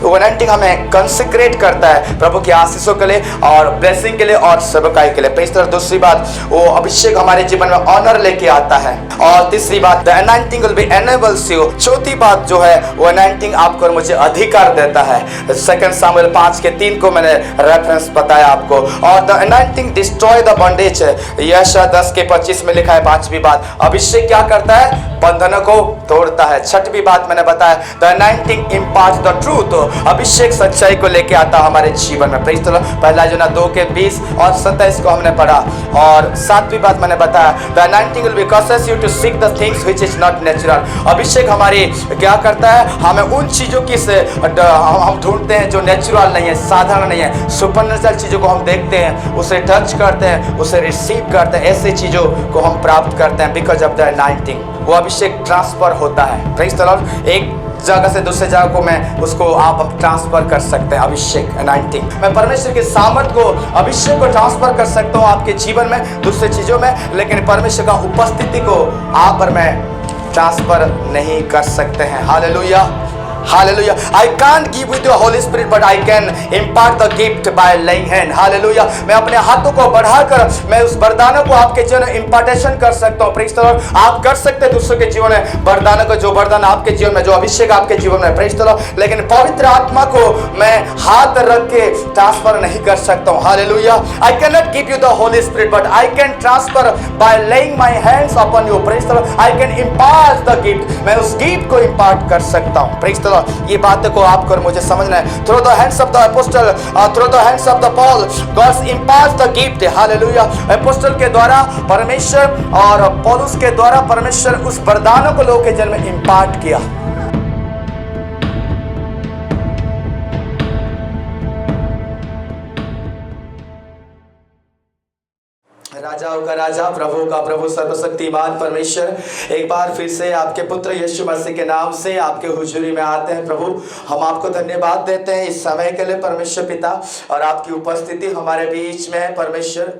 Anointing हमें consecrate करता है प्रभु की आशीषों के लिए और ब्लेसिंग के लिए और सेवकाई के लिए। Praise the Lord. दूसरी बात, वो अभिषेक हमारे जीवन में ऑनर लेके आता है। और तीसरी बात, the anointing will be enables you. चौथी बात जो है, वो एनॉइंटिंग आपको और मुझे अधिकार देता है। 2 सामुएल 5:3 को मैंने रेफरेंस बताया आपको। और the anointing destroy the bondage. यशायाह 10:25 में लिखा है। पांचवी बात, अभिषेक क्या करता है? बंधनों को तोड़ता है। छठवीं बात मैंने बताया, the anointing imparts the truth. अभिषेक सच्चाई को लेके आता हमारे जीवन में। Praise the Lord. पहला यूहन्ना 2:20 और 27 को हमने पढ़ा। और सातवीं बात मैंने बताया, the anointing will causes you to seek the things which is not natural. अभिषेक हमारी क्या करता है? हमें उन चीजों की से हम ढूंढते हैं जो नेचुरल नहीं है, साधारण नहीं है। सुपरनेचुरल चीजों को हम देखते हैं, उसे टच करते हैं, उसे रिसीव करते हैं। ऐसी चीजों को हम प्राप्त करते हैं बिकॉज ऑफ द एनॉइंटिंग। वो अभिषेक ट्रांसफर होता है। Praise the Lord. एक जगह से दूसरे जगह को मैं उसको आप ट्रांसफर कर सकते हैं। अभिषेक एनॉइंटिंग, मैं परमेश्वर के सामर्थ को, अभिषेक को ट्रांसफर कर सकता हूँ आपके जीवन में, दूसरे चीजों में, लेकिन परमेश्वर का उपस्थिति को आप पर मैं ट्रांसफर नहीं कर सकते हैं। Hallelujah, hallelujah. I can't give with the Holy Spirit, but I can impart the gift by laying hand. Hallelujah. मैं अपने हाथों को बढ़ाकर मैं उस वरदानों को आपके जीवन में इंपार्टेशन कर सकता हूँ। Praise the Lord. आप कर सकते हैं दूसरों के जीवन में वरदानों को, जो वरदान आपके जीवन में, जो अभिषेक आपके जीवन में। Praise the Lord. लेकिन पवित्र आत्मा को मैं हाथ रख के ट्रांसफर नहीं कर सकता हूँ। Hallelujah. I cannot give you the Holy Spirit, but I can transfer by laying my hands upon you. Praise the Lord. I can impart the gift. मैं उस गिफ्ट को इंपार्ट कर सकता हूँ। Praise the Lord. ये बातें को आपको और मुझे समझना है। Through the hands of the apostle, through the hands of the Paul, God imparts the gift. Hallelujah. Apostle के द्वारा परमेश्वर और पौलुस के द्वारा परमेश्वर उस वरदानों को लोगों के जन्म में इंपार्ट किया। राजाओं का राजा, प्रभु का प्रभु, सर्वशक्तिमान परमेश्वर, एक बार फिर से आपके पुत्र यीशु मसीह के नाम से आपके हुजूरी में आते हैं। प्रभु, हम आपको धन्यवाद देते हैं इस समय के लिए परमेश्वर पिता, और आपकी उपस्थिति हमारे बीच में है परमेश्वर।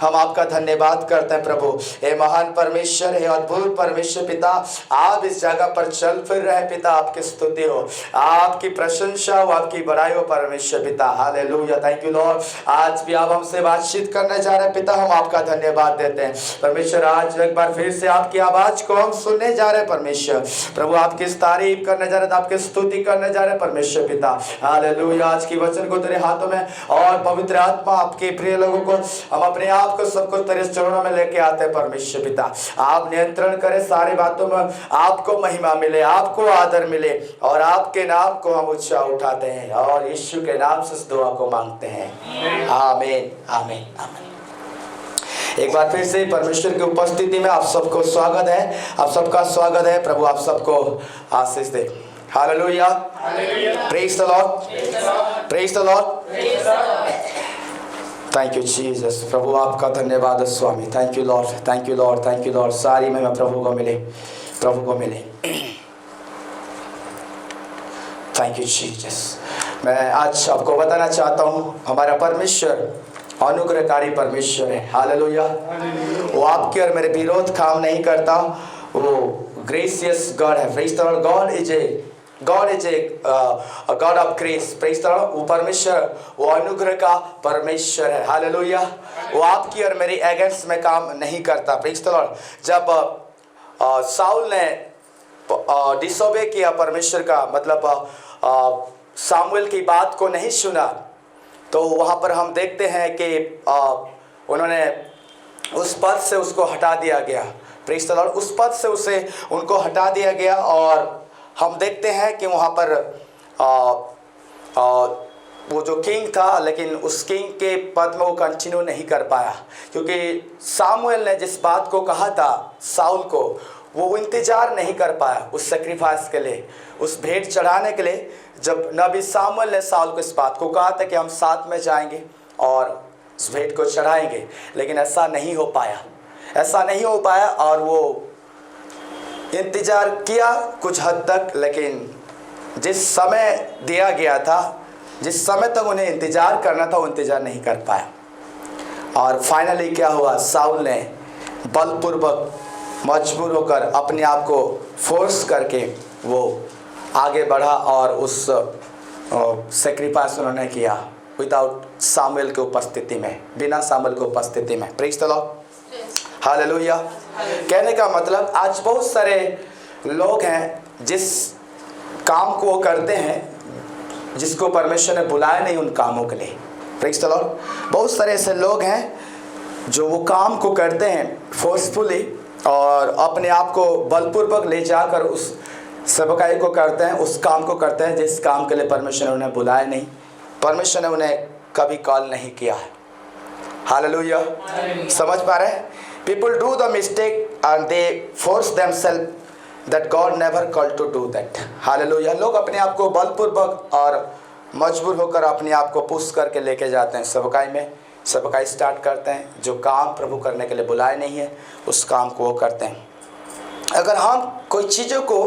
हम आपका धन्यवाद करते हैं प्रभु। हे महान परमेश्वर, हे अद्भुत परमेश्वर पिता, आप इस जगह पर चल फिर रहे पिता। आपकी स्तुति हो, आपकी प्रशंसा हो, आपकी बड़ाई हो परमेश्वर पिता। हालेलुया। Thank you Lord. आज भी आप हमसे बातचीत करने जा रहे हैं पिता, हम आपका धन्यवाद देते हैं परमेश्वर। आज एक बार फिर से आपकी आवाज को हम सुनने जा रहे हैं परमेश्वर। प्रभु, आपकी तारीफ करने जा रहे हैं, आपकी स्तुति करने जा रहे हैं परमेश्वर पिता। हालेलुया। आज की वचन को तेरे हाथों में, और पवित्र आत्मा आपके प्रिय लोगों को, हम अपने आप को सबको तेरे चरणों में लेके आते हैं परमेश्वर पिता। आप नियंत्रण करें सारी बातों में, आपको महिमा मिले, आपको आदर मिले, और आपके नाम को हम ऊंचा उठाते हैं, और यीशु के नाम से इस दुआ को मांगते हैं। आमीन, आमीन, आमीन। एक बार फिर से परमेश्वर की उपस्थिति में आप सबको स्वागत है, आप सबका स्वागत है। प्रभु आप सबको आशीष दे। Hallelujah, praise the Lord, praise the Lord. Thank you Jesus. प्रभु आपका धन्यवाद स्वामी। Thank you Lord, thank you Lord, thank you Lord. सारी महिमा प्रभु को मिले, प्रभु को मिले। Thank you Jesus. मैं आज आपको बताना चाहता हूँ, हमारा परमेश्वर अनुग्रहकारी परमेश्वर है। हालेलुया। वो आपके और मेरे विरोध काम नहीं करता, वो ग्रेसियस गॉड है। Praise the Lord. God is a god of grace. Praise the Lord. वो परमेश्वर, वो अनुग्रह का परमेश्वर है। हालेलुया। वो आपकी और मेरी अगेंस्ट में काम नहीं करता। Praise the Lord. जब साउल ने डिसोबे किया परमेश्वर का, मतलब सामुएल की बात को नहीं सुना, तो वहाँ पर हम देखते हैं कि उन्होंने उस पद से उसको हटा दिया गया। Praise the Lord. उस पद से उनको हटा दिया गया, और हम देखते हैं कि वहाँ पर वो जो किंग था, लेकिन उस किंग के पद में वो कंटिन्यू नहीं कर पाया, क्योंकि सामुएल ने जिस बात को कहा था साउल को, वो इंतजार नहीं कर पाया उस सेक्रीफाइस के लिए, उस भेंट चढ़ाने के लिए। जब नबी सामुएल ने साउल को इस बात को कहा था कि हम साथ में जाएंगे और उस भेंट को चढ़ाएंगे, लेकिन ऐसा नहीं हो पाया, ऐसा नहीं हो पाया। और वो इंतजार किया कुछ हद तक, लेकिन जिस समय दिया गया था, जिस समय तक उन्हें इंतजार करना था, वो इंतजार नहीं कर पाया। और फाइनली क्या हुआ, साउल ने बलपूर्वक मजबूर होकर अपने आप को फोर्स करके वो आगे बढ़ा और उस सेक्रीफाइस उन्होंने किया विदाउट सामुएल की उपस्थिति में, बिना सामुएल की उपस्थिति में। Praise the Lord, hallelujah. कहने का मतलब आज बहुत सारे लोग हैं जिस काम को वो करते हैं जिसको परमेश्वर ने बुलाया नहीं उन कामों के लिए। Praise the Lord. बहुत सारे ऐसे लोग हैं जो वो काम को करते हैं फोर्सफुली और अपने आप को बलपूर्वक ले जाकर उस सेवकाई को करते हैं, उस काम को करते हैं जिस काम के लिए परमेश्वर ने उन्हें बुलाया नहीं, परमेश्वर ने उन्हें कभी कॉल नहीं किया है। हालेलुया। समझ पा रहे हैं? People do the mistake and they force themselves that God never called to do that. Hallelujah. लोग अपने आप को बलपूर्वक और मजबूर होकर अपने आप को पुश करके लेके जाते हैं सेवकाई में, सेवकाई स्टार्ट करते हैं। जो काम प्रभु करने के लिए बुलाए नहीं है उस काम को वो करते हैं। अगर हम कोई चीज़ों को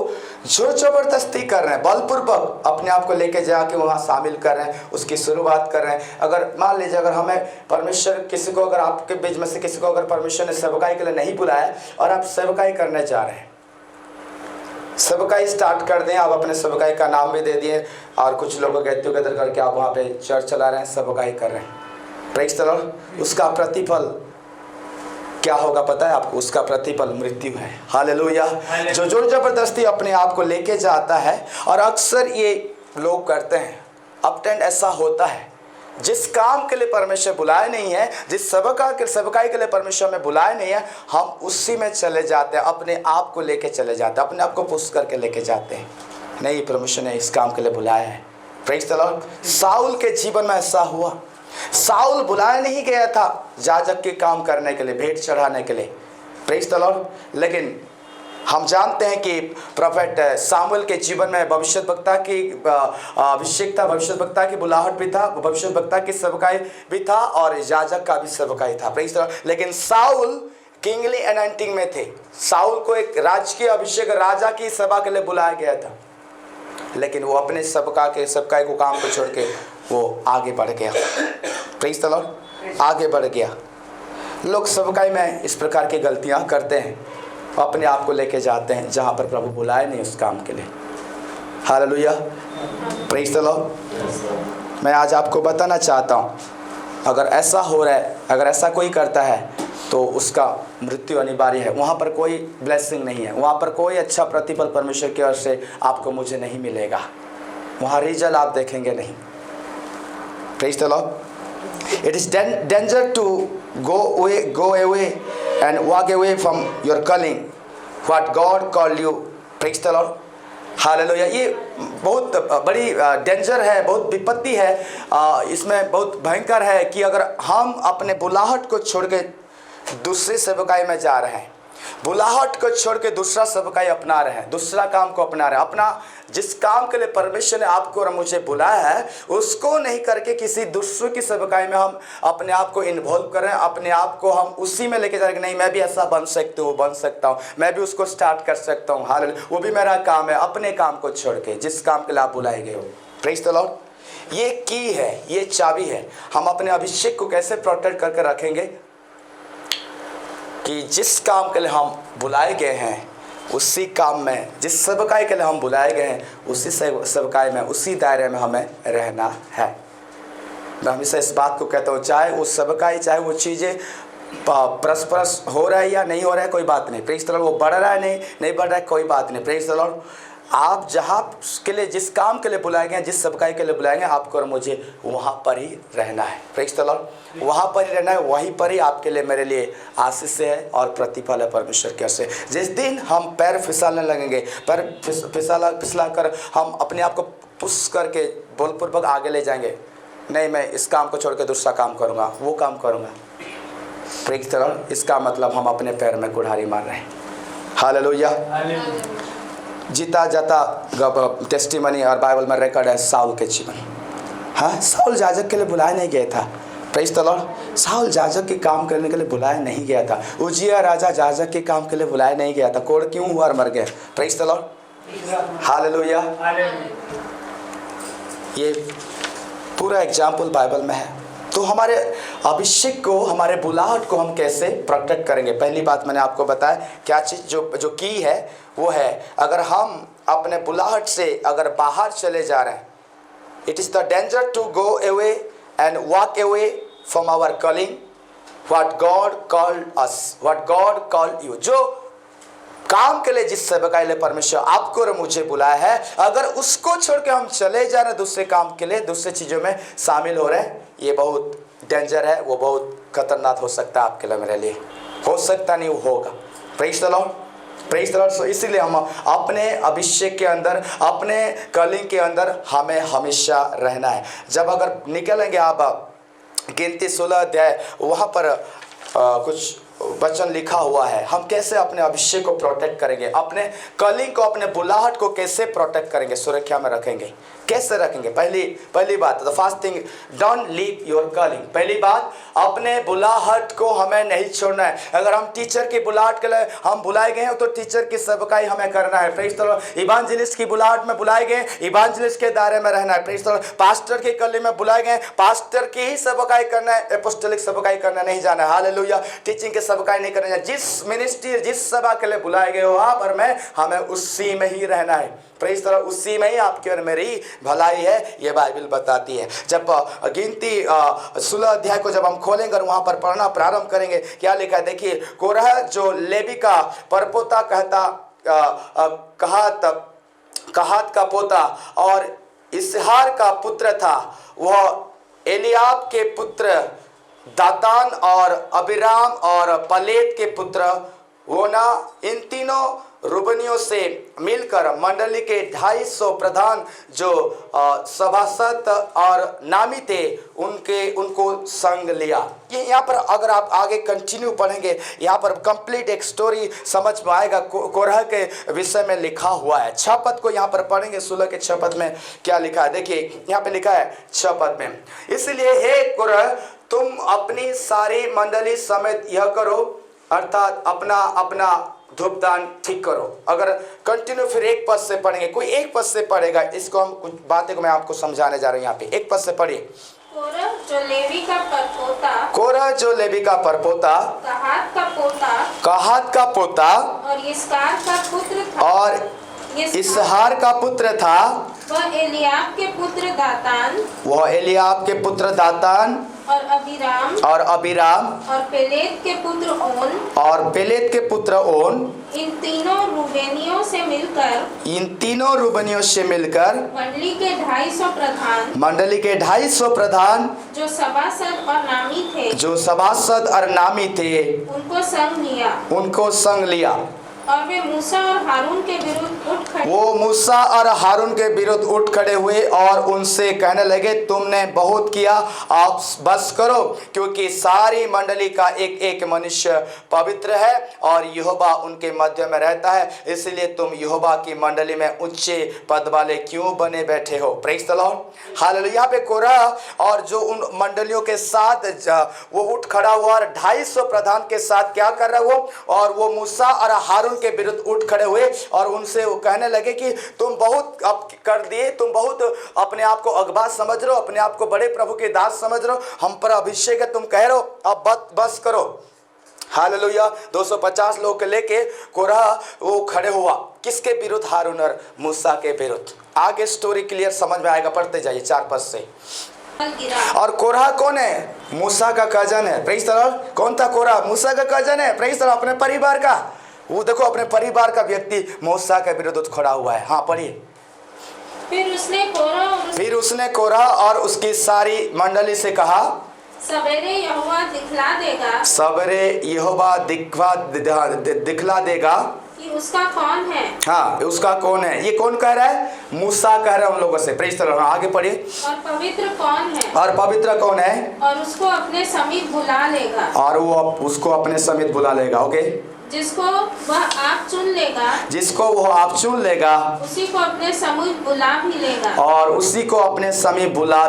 जोर ज़बरदस्ती कर रहे हैं, बलपूर्वक अपने आप को लेके जाके वहाँ शामिल कर रहे हैं, उसकी शुरुआत कर रहे हैं। अगर मान लीजिए अगर हमें परमेश्वर किसी को, अगर आपके बीच में से किसी को अगर परमेश्वर ने सेवकाई के लिए नहीं बुलाया और आप सेवकाई करने जा रहे हैं, सेवकाई स्टार्ट कर दें, आप अपने सेवकाई का नाम भी दे दिए और कुछ लोगों गेट टुगेदर करके आप वहाँ पे चर्च चला रहे हैं, सेवकाई कर रहे हैं। Praise the Lord. उसका प्रतिफल क्या होगा पता है आपको? उसका प्रतिफल मृत्यु है। हालेलुया। जो जोर जबरदस्ती अपने आप को लेके जाता है, और अक्सर ये लोग करते हैं, अपटेंड ऐसा होता है, जिस काम के लिए परमेश्वर बुलाए नहीं है, जिस सेवकाई के लिए परमेश्वर में बुलाए नहीं है, हम उसी में चले जाते हैं, अपने आप को लेके चले जाते हैं, अपने आप को पुश करके लेके जाते हैं। नहीं, परमेश्वर ने इस काम के लिए बुलाया है। Praise the Lord. साउल के जीवन में ऐसा हुआ। साउल बुलाया नहीं गया था याजक के काम करने के लिए, भेंट चढ़ाने के लिए। Praise the Lord. लेकिन हम जानते हैं कि प्रोफेट सामुएल के जीवन में भविष्यद्वक्ता की अभिषेक था, भविष्यद्वक्ता की बुलाहट भी था, भविष्यद्वक्ता की सेवकाई भी था और याजक का भी सेवकाई था। Praise the Lord. लेकिन साउल किंगली एनॉइंटिंग में थे। साउल को एक राजकीय अभिषेक, राजा की सभा के लिए बुलाया गया था, लेकिन वो अपने सेवकाई को काम को छोड़ के वो आगे बढ़ गया। Praise the Lord. आगे बढ़ गया। लोग सेवकाई में इस प्रकार की गलतियां करते हैं, अपने आप को लेके जाते हैं जहां पर प्रभु बुलाए नहीं उस काम के लिए। हालेलुया। Praise the Lord. मैं आज आपको बताना चाहता हूं, अगर ऐसा हो रहा है, अगर ऐसा कोई करता है तो उसका मृत्यु अनिवार्य है। वहाँ पर कोई ब्लेसिंग नहीं है, वहाँ पर कोई अच्छा प्रतिफल परमेश्वर की ओर से आपको मुझे नहीं मिलेगा, वहाँ रिजल्ट आप देखेंगे नहीं। Praise the Lord. It is danger to go away and walk away from your calling what God called you. Praise the Lord. Hallelujah. ये बहुत बड़ी डेंजर है, बहुत विपत्ति है, इसमें बहुत भयंकर है कि अगर हम अपने बुलाहट को छोड़ के दूसरी सेवकाई में जा रहे हैं, बुलाहट को छोड़ के दूसरा सेवकाई अपना रहे हैं, दूसरा काम को अपना रहे हैं, अपना जिस काम के लिए परमेश्वर ने आपको और मुझे बुलाया है उसको नहीं करके किसी दूसरे की सेवकाई में हम अपने आप को इन्वॉल्व करें, अपने आप को हम उसी में लेके जाएंगे। नहीं, मैं भी ऐसा बन सकता हूँ, मैं भी उसको स्टार्ट कर सकता हूँ। हालेलुया। वो भी मेरा काम है। अपने काम को छोड़ के जिस काम के लिए आप बुलाए गए हो। Praise the Lord. ये की है, ये चाबी है। हम अपने अभिषेक को कैसे प्रोटेक्ट करके रखेंगे कि जिस काम के लिए हम बुलाए गए हैं उसी काम में, जिस सेवकाई के लिए हम बुलाए गए हैं उसी सेवकाई में, उसी दायरे में हमें रहना है। मैं हमेशा इस बात को कहता हूँ, चाहे वो सेवकाई, चाहे वो चीज़ें परस्पर हो रहा है या नहीं हो रहा है, कोई बात नहीं। Praise the Lord. वो बढ़ रहा है नहीं बढ़ रहा है, कोई बात नहीं। Praise the Lord. आप जहाँ के लिए, जिस काम के लिए बुलाए गए, जिस सेवकाई के लिए बुलाएंगे, आपको और मुझे वहाँ पर ही रहना है। Praise the Lord. वहाँ पर ही रहना है, वहीं पर ही आपके लिए, मेरे लिए आशीष है और प्रतिफल है परमेश्वर की ओर से। जिस दिन हम पैर फिसलने लगेंगे, पैर फिसला कर हम अपने आप को पुश करके बलपूर्वक आगे ले जाएंगे, नहीं मैं इस काम को छोड़ के दूसरा काम करूँगा, वो काम करूँगा, प्रेज़ द लॉर्ड, इसका मतलब हम अपने पैर में कुल्हाड़ी मार रहे हैं। हालेलुया। जीता जाता टेस्टिमनी और बाइबल में रिकॉर्ड है साउल के जीवन। हाँ, साउल याजक के लिए बुलाया नहीं गया था। Praise the Lord. साउल याजक के काम करने के लिए बुलाया नहीं गया था। उजिया राजा याजक के काम के लिए बुलाया नहीं गया था। कोड़ क्यों हुआ और मर गया। Praise the Lord. हालेलुया। ये पूरा एग्जाम्पल बाइबल में है। तो हमारे अभिषेक को, हमारे बुलाहट को हम कैसे प्रोटेक्ट करेंगे? पहली बात मैंने आपको बताया, क्या चीज़ जो की है वो है, अगर हम अपने बुलाहट से अगर बाहर चले जा रहे हैं, It is the danger to go away and walk away from our calling, what God called us, what God called you. जो काम के लिए जिस सेवकाई लिए परमेश्वर आपको और मुझे बुलाया है, अगर उसको छोड़ के हम चले जा रहे दूसरे काम के लिए, दूसरे चीज़ों में शामिल हो रहे हैं, ये बहुत डेंजर है, वो बहुत खतरनाक हो सकता है आपके लिए, मेरे लिए हो सकता नहीं, वो होगा। Praise the Lord, praise the Lord. So इसीलिए हम अपने अभिषेक के अंदर, अपने कलिंग के अंदर हमें हमेशा रहना है। जब अगर निकलेंगे आप गिनती 16 अध्याय, वहाँ पर कुछ वचन लिखा हुआ है, हम कैसे अपने अभिषेक को प्रोटेक्ट करेंगे, अपने कलिंग को, अपने बुलाहट को कैसे प्रोटेक्ट करेंगे, सुरक्षा में रखेंगे, कैसे रखेंगे। पहली बात, the first thing, don't leave your calling. पहली बात, अपने बुलाहट को हमें नहीं छोड़ना है। अगर हम टीचर की बुलाहट के लिए हम बुलाए गए हैं तो टीचर की सेवकाई हमें करना है। Praise the Lord. इवांजेलिस्ट की बुलाहट में बुलाए गए, इवांजेलिस्ट के दायरे में रहना है। Praise the Lord. पास्टर की कलिंग में बुलाए गए, पास्टर की ही सेवकाई करना है, एपोस्टोलिक सेवकाई करना नहीं जाना है। हालेलुया। टीचिंग के सेवकाई नहीं करना है। जिस मिनिस्ट्री, जिस सभा के लिए बुलाए गए हो आप और मैं, हमें उसी में ही रहना है। Praise the Lord. उसी में ही आपकी और मेरी भलाई है, ये बाइबल बताती है। जब गिनती 16 अध्याय को जब हम खोलेंगे और वहाँ पर पढ़ना प्रारंभ करेंगे, क्या लिखा है देखिए। कोरह जो लेवी का परपोता कहात का पोता और इसहार का पुत्र था, वह एलियाब के पुत्र दातान और अबीराम और पलेत के पुत्र वोना, इन तीनों रूबनियों से मिलकर मंडली के 250 प्रधान जो सभासद और नामी थे उनको संग लिया। ये यहाँ पर अगर आप आगे कंटिन्यू पढ़ेंगे, यहाँ पर कंप्लीट एक स्टोरी समझ में आएगा। कोरह के विषय में लिखा हुआ है। 6 पद को यहाँ पर पढ़ेंगे। 16 के 6 पद में क्या लिखा है देखिए। यहाँ पे लिखा है 6 पद में, इसलिए हे कोरह, तुम अपनी सारी मंडली समेत यह करो, अर्थात अपना धूपदान ठीक करो। अगर कंटिन्यू फिर एक पद से पढ़ेंगे, कोई एक पद से पढ़ेगा, इसको हम कुछ बातें को मैं आपको समझाने जा रहा हूँ। यहाँ पे एक पद से पढ़िए। कोरह जो लेवी का परपोता, कहात का पोता और इसहार का पुत्र था, वह एलियाब के पुत्र दातान और अबीराम और पेलेत के पुत्र ओन, इन तीनों रूबेनियों से मिलकर मंडली के 250 प्रधान जो सभासद और नामी थे उनको संग लिया। और वे मूसा और हारून के विरुद्ध उठ खड़े हुए और उनसे कहने लगे, तुमने बहुत किया, आप बस करो, क्योंकि सारी मंडली का एक मनुष्य पवित्र है और यहोवा उनके मध्य में रहता है, इसलिए तुम यहोवा की मंडली में ऊंचे पद वाले क्यों बने बैठे हो। Praise the Lord. हालेलुया। यहाँ पे कोरह और जो उन मंडलियों के साथ वो उठ खड़ा हुआ और 250 प्रधान के साथ क्या कर रहा वो, और वो मूसा और हारून के विरुद्ध उठ खड़े हुए और उनसे वो कहने लगे कि तुम बहुत अब कर दिए, तुम बहुत अपने आप को अगबा समझ रहे हो, अपने आप को बड़े प्रभु के दास समझ रहे हो, हम पर अभिषेक है, तुम कह रहे हो अब बस करो। हालेलुया। 250 लोग के लेके कोरह वो खड़े हुआ, किसके विरुद्ध? हारून और मूसा के विरुद्ध। आगे स्टोरी क्लियर समझ में आएगा, पढ़ते जाइए 4 पद से। और कोरह कौन है? मूसा का कजन है। Praise the Lord. कौन था कोरह? मूसा का कजन है। Praise the Lord. अपने परिवार का, वो देखो अपने परिवार का व्यक्ति मूसा के विरुद्ध खड़ा हुआ है। हाँ पढ़िए। फिर उसने कोरह और उसकी सारी मंडली से कहा, सवेरे यहोवा दिखला देगा कि उसका कौन है। हाँ, उसका कौन है? ये कौन कह रहा है? मूसा कह रहा है उन लोगों से। Praise the Lord. आगे पढ़िए। और पवित्र कौन है? और उसको अपने समीप बुला लेगा। और वो उसको अपने समीप बुला लेगा। ओके। जिसको वह आप चुन लेगा, उसी को अपने समीप बुला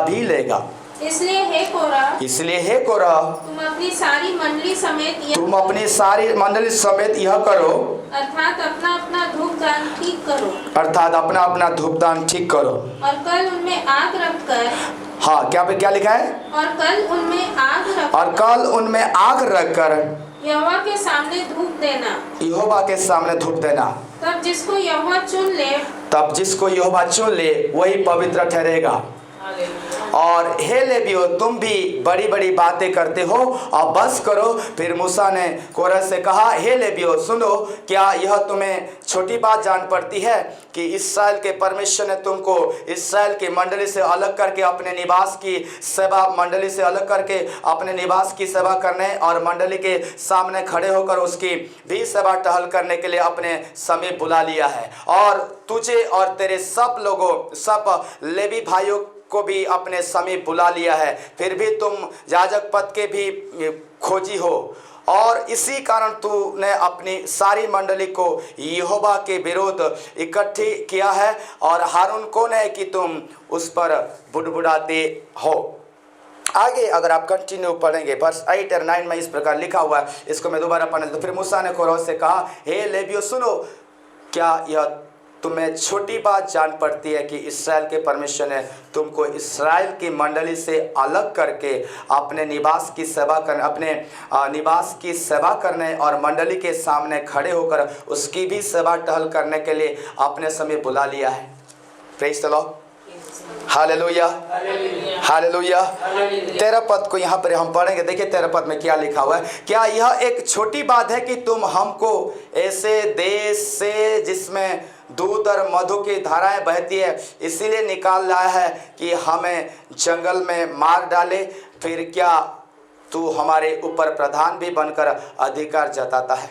भी लेगा। इसलिए हे कोरह, तुम अपनी सारी मंडली समेत यह करो, अर्थात अपना अपना धूपदान ठीक करो। और कल उनमें आग रखकर, हाँ क्या लिखा है? और कल उनमें आग रखकर यहोवा के सामने धूप देना। तब जिसको यहोवा चुन ले वही पवित्र ठहरेगा। और हे लेवियो, तुम भी बड़ी बड़ी बातें करते हो और बस करो। फिर मूसा ने कोरह से कहा, हे लेवियो सुनो, क्या यह तुम्हें छोटी बात जान पड़ती है कि इस्राएल के परमेश्वर ने तुमको इस्राएल की मंडली से अलग करके अपने निवास की सेवा मंडली से अलग करके अपने निवास की सेवा करने और मंडली के सामने खड़े होकर उसकी भी सेवा टहल करने के लिए अपने समीप बुला लिया है। और तुझे और तेरे सब लोगों, सब लेवी भाइयों को भी अपने समीप बुला लिया है। फिर भी तुम याजक पद के भी खोजी हो, और इसी कारण तूने अपनी सारी मंडली को यहोवा के विरोध इकट्ठी किया है। और हारून कौन है कि तुम उस पर बुड़बुड़ाते हो। आगे अगर आप कंटिन्यू पढ़ेंगे वर्स 8 और 9 में इस प्रकार लिखा हुआ है, इसको मैं दोबारा पढ़ने दूं। फिर मूसा ने कोरह से कहा, हे लेवियो सुनो, क्या यह तुम्हें छोटी बात जान पड़ती है कि इस्राएल के परमेश्वर ने तुमको इस्राएल की मंडली से अलग करके अपने निवास की सेवा करने और मंडली के सामने खड़े होकर उसकी भी सेवा टहल करने के लिए अपने समय बुला लिया है। Praise the Lord, hallelujah, hallelujah. 13 पद को यहाँ पर हम पढ़ेंगे। देखिए 13 पद में क्या लिखा हुआ है। क्या यह एक छोटी बात है कि तुम हमको ऐसे देश से जिसमें दूध और मधु की धाराएं बहती है इसीलिए निकाल लाया है कि हमें जंगल में मार डाले। फिर क्या तू हमारे ऊपर प्रधान भी बनकर अधिकार जताता है।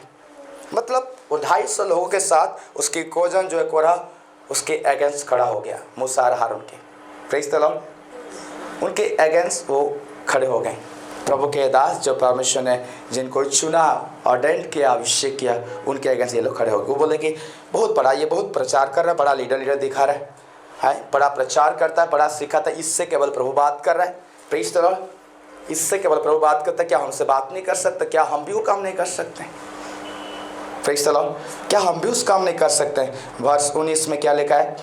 मतलब वो 250 लोगों के साथ उसकी कोजन जो है कोरह उसके अगेंस्ट खड़ा हो गया, मूसा और हारून के। प्रेज़ द लॉर्ड, उनके अगेंस्ट वो खड़े हो गए। प्रभु के दास जो परमेश्वर ने जिनको चुना, ऑर्डेंट किया, अभिषेक किया, उनके अगेंस्ट ये लोग खड़े हो गए। वो बोले कि बहुत बड़ा, ये बहुत प्रचार कर रहा है, बड़ा लीडर दिखा रहा है, बड़ा प्रचार करता है, बड़ा सिखाता है, इससे केवल प्रभु बात कर रहा है। प्रेज़ द लॉर्ड, इससे केवल प्रभु बात करता है, क्या हमसे बात नहीं कर सकते? क्या हम भी वो काम नहीं कर सकते? प्रेज़ द लॉर्ड, क्या हम भी उस काम नहीं कर सकते? वर्ष 19 में क्या लिखा है?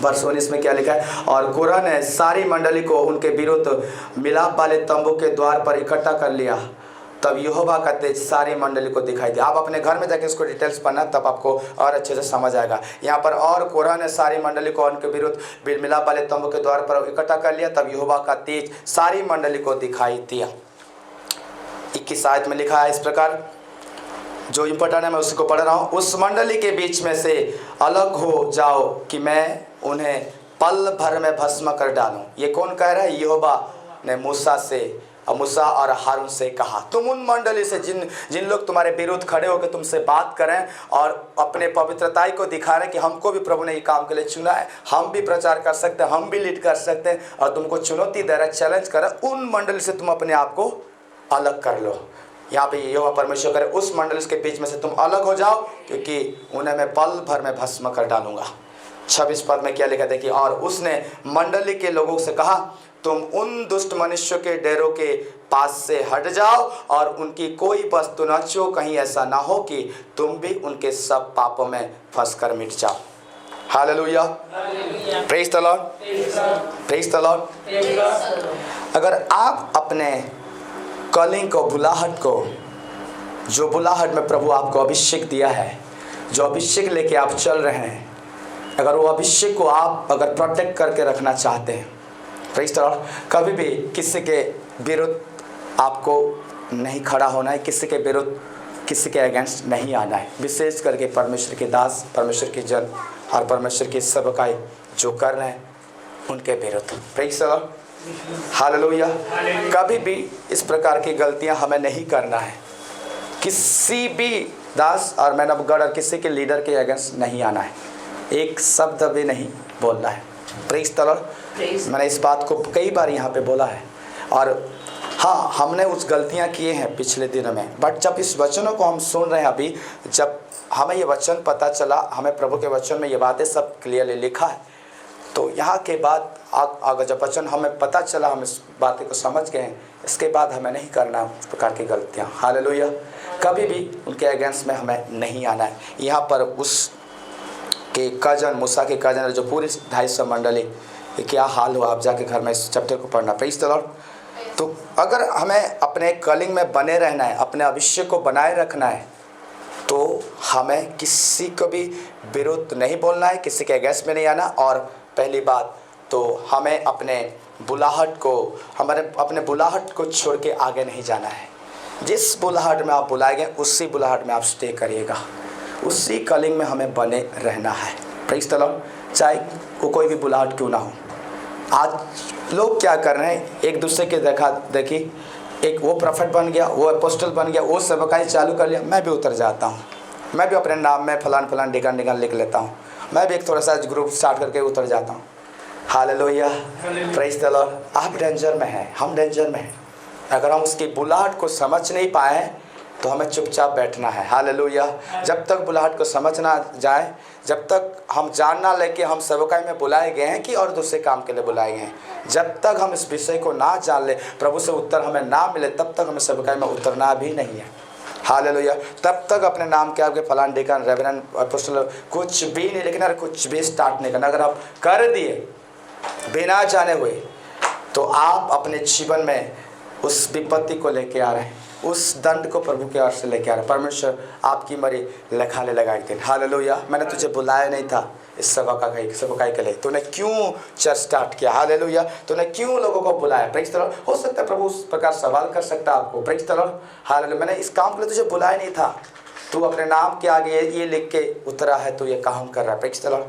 वर्ष 19 में क्या लिखा है? और कोरह ने सारी मंडली को उनके विरुद्ध मिलाप वाले तंबू के द्वार पर इकट्ठा कर लिया। तब यहोवा का तेज सारी मंडली को दिखाई दिया। आप अपने घर में जाके इसको डिटेल्स पढ़ना, तब आपको और अच्छे से समझ आएगा। यहाँ पर और कोरह ने सारी मंडली को उनके विरुद्ध मिलाप वाले तंबू के द्वार पर इकट्ठा कर लिया। तब यहोवा का तेज सारी मंडली को दिखाई दिया। 21 आयत में लिखा है इस प्रकार, जो इम्पोर्टेंट है मैं उसी को पढ़ रहा हूँ। उस मंडली के बीच में से अलग हो जाओ कि मैं उन्हें पल भर में भस्म कर डालूं। ये कौन कह रहा है? यहोवा ने मूसा और हारून से कहा, तुम उन मंडली से जिन लोग तुम्हारे विरुद्ध खड़े होकर तुमसे बात करें और अपने पवित्रताई को दिखा रहे हैं कि हमको भी प्रभु ने ये काम के लिए चुना है, हम भी प्रचार कर सकते हैं, हम भी लीड कर सकते हैं, और तुमको चुनौती दे रहा है, चैलेंज कर रहा है, उन मंडली से तुम अपने आप को अलग कर लो। यहाँ पे यहोवा परमेश्वर करे उस मंडली के बीच में से तुम अलग हो जाओ, क्योंकि उन्हें मैं पल भर में भस्म कर डालूंगा। 26 पद में क्या लिखा? देखिए, और उसने मंडली के लोगों से कहा, तुम उन दुष्ट मनुष्यों के डेरों के पास से हट जाओ और उनकी कोई वस्तु न छुओ, कहीं ऐसा ना हो कि तुम भी उनके सब पापों में फंसकर मिट जाओ। Hallelujah, praise the Lord, praise the Lord. अगर आप अपने कॉलिंग को, बुलाहट को, जो बुलाहट में प्रभु आपको अभिषेक दिया है, जो अभिषेक लेके आप चल रहे हैं, अगर वो अभिषेक को आप अगर प्रोटेक्ट करके रखना चाहते हैं, प्रेज़ द लॉर्ड, कभी भी किसी के विरुद्ध आपको नहीं खड़ा होना है, किसी के विरुद्ध, किसी के अगेंस्ट नहीं आना है। विशेष करके परमेश्वर के दास, परमेश्वर के जन और परमेश्वर की सेवकाई जो कर रहे हैं उनके विरुद्ध। Praise the Lord, hallelujah. कभी भी इस प्रकार की गलतियां हमें नहीं करना है। किसी भी दास और मैन ऑफ गॉड और किसी के लीडर के अगेंस्ट नहीं आना है, एक शब्द भी नहीं बोलना है। Praise the Lord. मैंने इस बात को कई बार यहाँ पे बोला है, और हाँ, हमने उस गलतियाँ किए हैं पिछले दिनों में, बट जब इस वचनों को हम सुन रहे हैं, अभी जब हमें ये वचन पता चला, हमें प्रभु के वचन में ये बातें सब क्लियरली लिखा है, तो यहाँ के बाद अगर जब वचन हमें पता चला, हम इस बातें को समझ गए हैं, इसके बाद हमें नहीं करना उस प्रकार की गलतियाँ। हालेलुया। कभी भी उनके अगेंस्ट में हमें नहीं आना है। यहाँ पर उस के कजन, मूसा के कजन, जो पूरी 250 मंडली, क्या हाल हुआ, आप जाके घर में इस चैप्टर को पढ़ना। Praise the Lord. तो अगर हमें अपने कॉलिंग में बने रहना है, अपने अभिषेक को बनाए रखना है, तो हमें किसी को भी विरुद्ध नहीं बोलना है, किसी के अगेंस्ट में नहीं आना। और पहली बात तो हमें अपने बुलाहट को छोड़ के आगे नहीं जाना है। जिस बुलाहट में आप बुलाए गए उसी बुलाहट में आप स्टे करिएगा, उसी कलिंग में हमें बने रहना है। Praise the Lord. चाहे कोई भी बुलाहट क्यों ना हो। आज लोग क्या कर रहे हैं, एक दूसरे के देखा देखी, एक वो प्रोफेट बन गया, वो अपोस्टल बन गया, वो सेवकाई चालू कर लिया, मैं भी उतर जाता हूँ, मैं भी अपने नाम में फलान डिगन लिख लेता हूँ, मैं भी एक थोड़ा सा ग्रुप स्टार्ट करके उतर जाता हूँ। Hallelujah, praise the Lord. आप डेंजर में हैं, हम डेंजर में हैं। अगर हम उसकी बुलाहट को समझ नहीं पाए तो हमें चुपचाप बैठना है। हालेलुया। जब तक बुलाहट को समझ ना जाए, जब तक हम जानना लेके हम सेवकाई में बुलाए गए हैं कि और दूसरे काम के लिए बुलाए गए हैं, जब तक हम इस विषय को ना जान ले, प्रभु से उत्तर हमें ना मिले, तब तक हमें सेवकाई में उतरना भी नहीं है। हालेलुया। तब तक अपने नाम के आगे फलान डिकन रेवरेंड अपोस्टल कुछ भी नहीं लिखना, कुछ भी स्टार्ट नहीं करना। अगर आप कर दिए बिना जाने हुए तो आप अपने जीवन में उस विपत्ति को लेके आ रहे हैं, उस दंड को प्रभु के ओर से लेके आ रहे हैं। परमेश्वर आपकी मरी लिखाने लगा एक दिन। हालेलुया। मैंने तुझे बुलाया नहीं था इस सेवकाई के लिए, तूने क्यों चर्च स्टार्ट किया? हालेलुया। तूने क्यों लोगों को बुलाया? Praise the Lord. हो सकता है प्रभु उस प्रकार सवाल कर सकता है आपको। Praise the Lord. हालेलुया। मैंने इस काम के लिए तुझे बुलाया नहीं था, तू अपने नाम के आगे ये लिख के उतरा है, तू ये काम कर रहा है। Praise the Lord.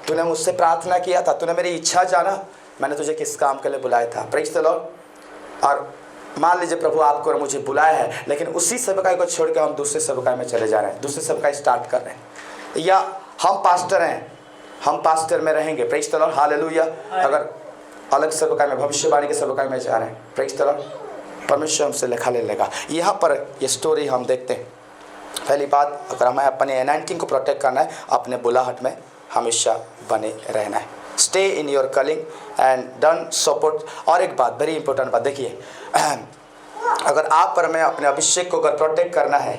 तूने मुझसे प्रार्थना किया था, तूने मेरी इच्छा जाना, मैंने तुझे किस काम के लिए बुलाया था। Praise the Lord. और मान लीजिए प्रभु आपको और मुझे बुलाया है, लेकिन उसी सेवकाई को छोड़ के हम दूसरे सेवकाई में चले जा रहे हैं, दूसरे सेवकाई स्टार्ट कर रहे हैं। या हम पास्टर हैं, हम पास्टर में रहेंगे। Praise the Lord. हालेलुया। अगर अलग सेवकाई में, भविष्यवाणी के सेवकाई में जा रहे हैं, प्रेज़ द लॉर्ड, परमेश्वर हमसे लिखा ले लेगा। यहाँ पर ये स्टोरी हम देखते हैं। पहली बात, अगर हमें अपने एनाइंटिंग को प्रोटेक्ट करना है, अपने बुलाहट में हमेशा बने रहना है। Stay in your calling and don't support. और एक बात, वेरी इंपॉर्टेंट बात, देखिए, अगर आप पर में अपने अभिषेक को अगर प्रोटेक्ट करना है,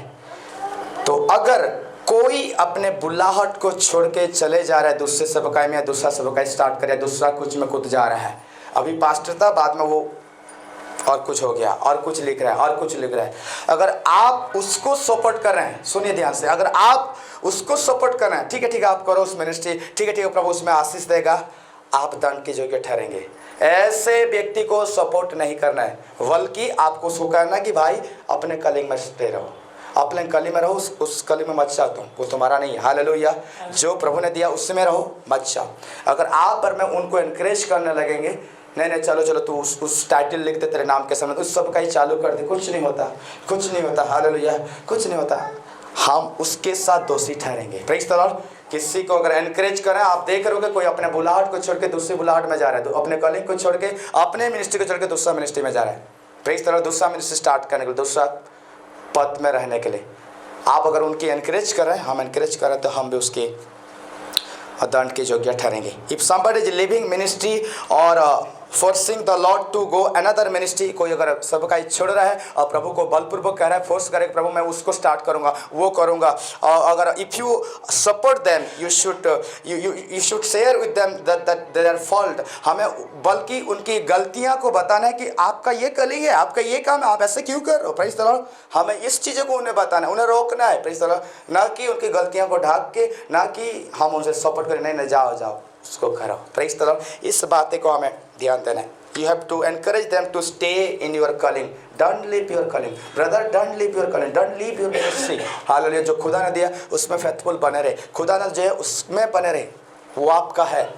तो अगर कोई अपने बुलाहट को छोड़ के चले जा रहा है दूसरे सेवकाई में, या दूसरा सेवकाई स्टार्ट करे, दूसरा कुछ में कूद जा रहा है, अभी पास्टर था, बाद में वो और कुछ हो गया, और कुछ लिख रहा है, और कुछ लिख रहा है, अगर आप उसको सपोर्ट कर रहे हैं, सुनिए ध्यान से, अगर आप उसको सपोर्ट कर रहे हैं, ठीक है आप करो उस मिनिस्ट्री, ठीक है प्रभु उसमें आशीष देगा, आप दंड के योग्य ठहरेंगे। ऐसे व्यक्ति को सपोर्ट नहीं करना है, बल्कि आपको उसको कहना है कि भाई अपने कलिंग में स्टे रहो, अपने कली में रहो, उस कली में मत जाओ, तुम वो तुम्हारा नहीं है। हालेलुया। जो प्रभु ने दिया उसमें रहो, मत जाओ। अगर आप पर में उनको एनकरेज करने लगेंगे, नहीं चलो तू उस टाइटल लिख दे तेरे नाम के सामने, उस सब का ही चालू कर दे, कुछ नहीं होता। हालेलुया। कुछ नहीं होता, हम उसके साथ दोषी ठहरेंगे। Praise the Lord. किसी को अगर एनकरेज करें, आप देख रहे हो कोई अपने बुलाहट को छोड़ के दूसरी बुलाहट में जा रहा है, तो अपने कलिंग को छोड़ के, अपने मिनिस्ट्री को छोड़ के दूसरा मिनिस्ट्री में जा रहा है। Praise the Lord. दूसरा मिनिस्ट्री स्टार्ट करने के लिए, दूसरा पद में रहने के लिए आप अगर उनकी एनकरेज कर रहे हैं, हम एनकरेज कर रहे हैं, तो हम भी उसके दंड के योग्य ठहरेंगे। If somebody is living ministry और forcing the Lord to go another ministry, कोई अगर सेवकाई छोड़ रहा है और प्रभु को बलपूर्वक कह रहा है, फोर्स करे, प्रभु मैं उसको स्टार्ट करूंगा, वो करूंगा, और अगर if you support them, you should share with them that their fault, हमें बल्कि उनकी गलतियां को बताना है कि आपका ये कलिंग है, आपका ये काम है, आप ऐसे क्यों कर रहे हो। Praise the Lord. हमें इस चीज़ों को उन्हें बताना है, उन्हें रोकना है। Praise the Lord. ना कि उनकी गलतियों को ढाक के, ना कि हम उनसे सपोर्ट करें, नहीं जाओ उसको करो। Praise the Lord. इस बातें को हमें ध्यान देना है। You have to encourage them to stay in your calling. Don't leave your calling, brother. Don't leave your calling. Don't leave your ministry. Hallelujah. जो खुदा ने दिया उसमें फेथफुल बने रहे, खुदा ने जो है उसमें बने रहे, वो आपका है,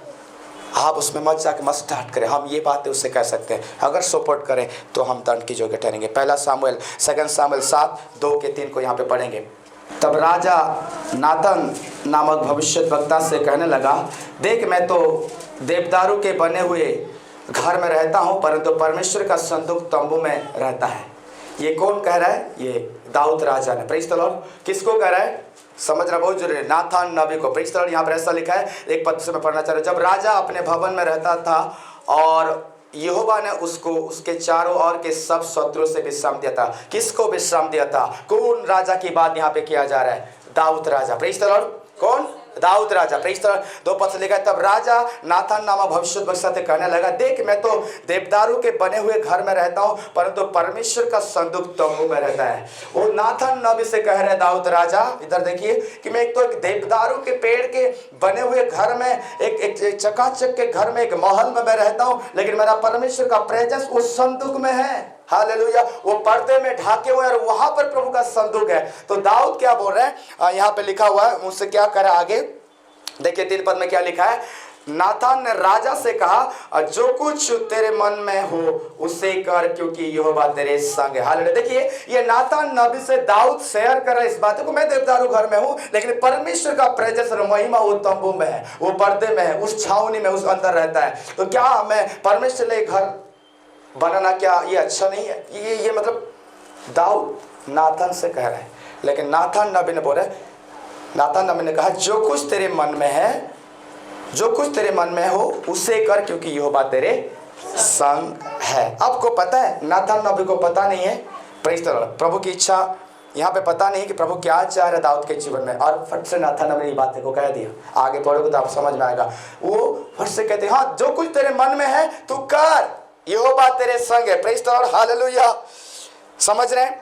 आप उसमें मत जाके मत स्टार्ट करें। हम ये बातें उससे कह सकते हैं, अगर सपोर्ट करें तो हम दंड की योग्य ठहरेंगे। पहला सामुएल 2 सामुएल 7:2-3 को यहाँ पे पढ़ेंगे। तब राजा नातन नामक भविष्यद्वक्ता से कहने लगा, देख मैं तो देवदारू के बने हुए घर में रहता हूँ, परंतु परमेश्वर का संदूक तंबू में रहता है। ये कौन कह रहा है? ये दाऊद राजा ने। Praise the Lord. किसको कह रहा है? समझना बहुत जरूरी है, नाथान नबी को। Praise the Lord. यहाँ पर ऐसा लिखा है, एक पद से मैं पढ़ना चाह रहा हूँ। जब राजा अपने भवन में रहता था और यहोवा ने उसको उसके चारों ओर के सब शत्रुओं से विश्राम दिया था। किसको विश्राम दिया था? कौन राजा की बात यहाँ पे किया जा रहा है? दाऊद राजा। Praise the Lord. कौन? दाऊद राजा, प्रेज द लॉर्ड। 2 पद से लिखा है, तब राजा नाथान नामक भविष्यद्वक्ता से कहने लगा, देख मैं तो देवदारू के बने हुए घर में रहता हूँ, परंतु परमेश्वर का संदूक तंबू में रहता है। वो नाथान नबी से कह रहे दाऊद राजा, इधर देखिए कि मैं एक देवदारू के पेड़ के बने हुए घर में, एक चकाचक के घर में, एक महल में मैं रहता हूँ, लेकिन मेरा परमेश्वर का प्रेजेंस उस संदूक में है। हालेलुया। वो पर्दे में ढाके हुए और वहां पर प्रभु का संदूक है। तो दाऊद क्या बोल रहे हैं, यहाँ पे लिखा हुआ है, मुझसे क्या करे आगे देखिए 3 पद में क्या लिखा है, नाथान ने राजा से कहा, जो कुछ तेरे मन में हो उसे कर, क्योंकि यहोवा तेरे संग है। हालेलुया। देखिए ये नाथान नबी से दाऊद शेयर कर रहे इस बात को, मैं देवदारू घर में हूं, लेकिन परमेश्वर का प्रेजेंस और महिमा वो तंबू में है, वो पर्दे में है, उस छावनी में, उस अंदर रहता है। तो क्या मैं परमेश्वर ले घर बनाना, क्या ये अच्छा नहीं है? ये मतलब दाऊद नाथान से कह रहे हैं, लेकिन नाथान नबी ने बोले, नाथान नबी ने कहा, जो कुछ तेरे मन में है, जो कुछ तेरे मन में हो उसे कर, क्योंकि यहोवा तेरे संग है। आपको पता है, नाथान नबी को पता नहीं है प्रेज द लॉर्ड, प्रभु की इच्छा यहाँ पे पता नहीं कि प्रभु क्या चाह रहे दाऊद के जीवन में, और फट से नाथान नबी ने बातें को कह दिया। आगे पढ़ोगे तो आप समझ में आएगा। वो फट से कहते हैं, हाँ जो कुछ तेरे मन में है तू कर, यहोवा तेरे संग है। Praise the Lord, hallelujah. समझ रहे हैं?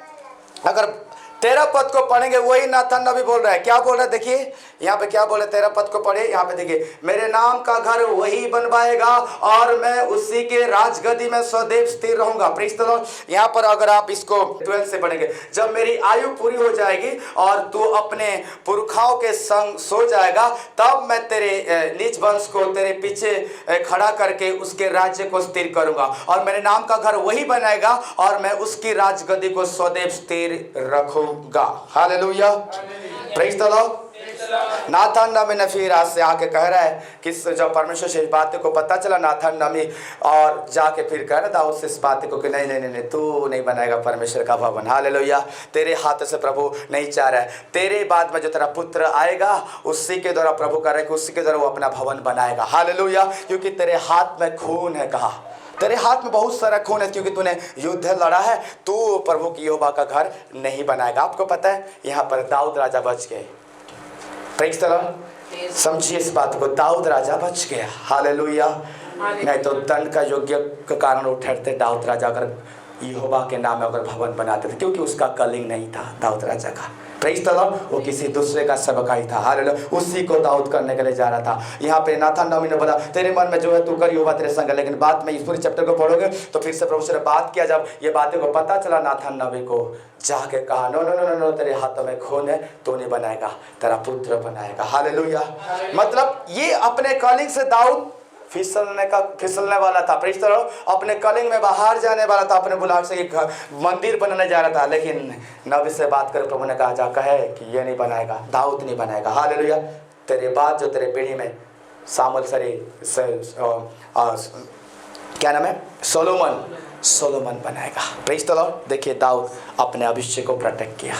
अगर 13 पद को पढ़ेंगे, वही नाथान नबी बोल रहा है। क्या बोल रहा है देखिए यहाँ पे क्या बोले, 13 पद को पढ़े, यहाँ पे देखिए, मेरे नाम का घर वही बनवाएगा और मैं उसी के राजगद्दी में सदैव स्थिर रहूंगा। Praise the Lord. यहाँ पर अगर आप इसको 12 से पढ़ेंगे, जब मेरी आयु पूरी हो जाएगी और तू अपने पुरखाओं के संग सो जाएगा, तब मैं तेरे निज वंश को तेरे पीछे खड़ा करके उसके राज्य को स्थिर करूंगा, और मेरे नाम का घर वही बनाएगा और मैं उसकी राजगद्दी को सदैव स्थिर रखूंगा। हालेलुया। Praise the Lord. नाथान नबी ने फिर आज से आके कह रहा है कि जब परमेश्वर से इस बात को पता चला, नाथान नबी और जाके फिर कह रहा दाऊद से इस बात को कि नहीं नहीं नहीं, तू नहीं बनाएगा परमेश्वर का भवन। हालेलुया। तेरे हाथ से प्रभु नहीं चाह रहा है, तेरे बाद में जो तेरा पुत्र आएगा उसी के द्वारा प्रभु कर रहा है कि उसी के द्वारा वो अपना भवन बनाएगा। हालेलुया। क्योंकि तेरे हाथ में खून है, कहा तेरे हाथ में बहुत सारा खून है, क्योंकि तूने युद्ध लड़ा है, तू प्रभु की यहोवा का घर नहीं बनाएगा। आपको पता है यहाँ पर दाऊद राजा बच गए। Praise the Lord. समझिए इस बात को, दाऊद राजा बच गया। हालेलुया। नहीं तो दंड का योग्य के कारण वो ठहरते दाऊद राजा अगर यहोवा के नाम में अगर भवन बनाते थे, क्योंकि उसका कलिंग नहीं था दाऊद राजा का। Praise the Lord. वो किसी दूसरे का सेवकाई था। हालेलुया। उसी को दाऊद करने के लिए जा रहा था। यहाँ पे नाथान नबी ने बोला, तेरे मन में जो है तू कर, यहोवा तेरे संग है। लेकिन बाद में इस पूरे चैप्टर को पढ़ोगे तो फिर से प्रभु से बात किया, जब ये बातें को पता चला नाथान नबी को, जाके कहा, नो नो नो नो, तेरे हाथों में खून है, तू नहीं बनाएगा, तेरा पुत्र बनाएगा। हालेलुया। मतलब ये अपने कलिंग से दाऊद फिसलने वाला था। Praise the Lord. अपने कलिंग में बाहर जाने वाला था, अपने बुलाहट से एक मंदिर बनाने जा रहा था, लेकिन नबी से बात कर प्रभु ने कहा, जा कहे कि ये नहीं बनाएगा, दाऊद नहीं बनाएगा। हालेलुया। तेरे बाद जो तेरे पीढ़ी में सामुएल क्या नाम है, सोलोमन बनाएगा। Praise the Lord. देखिए दाऊद अपने अभिषेक को प्रोटेक्ट किया,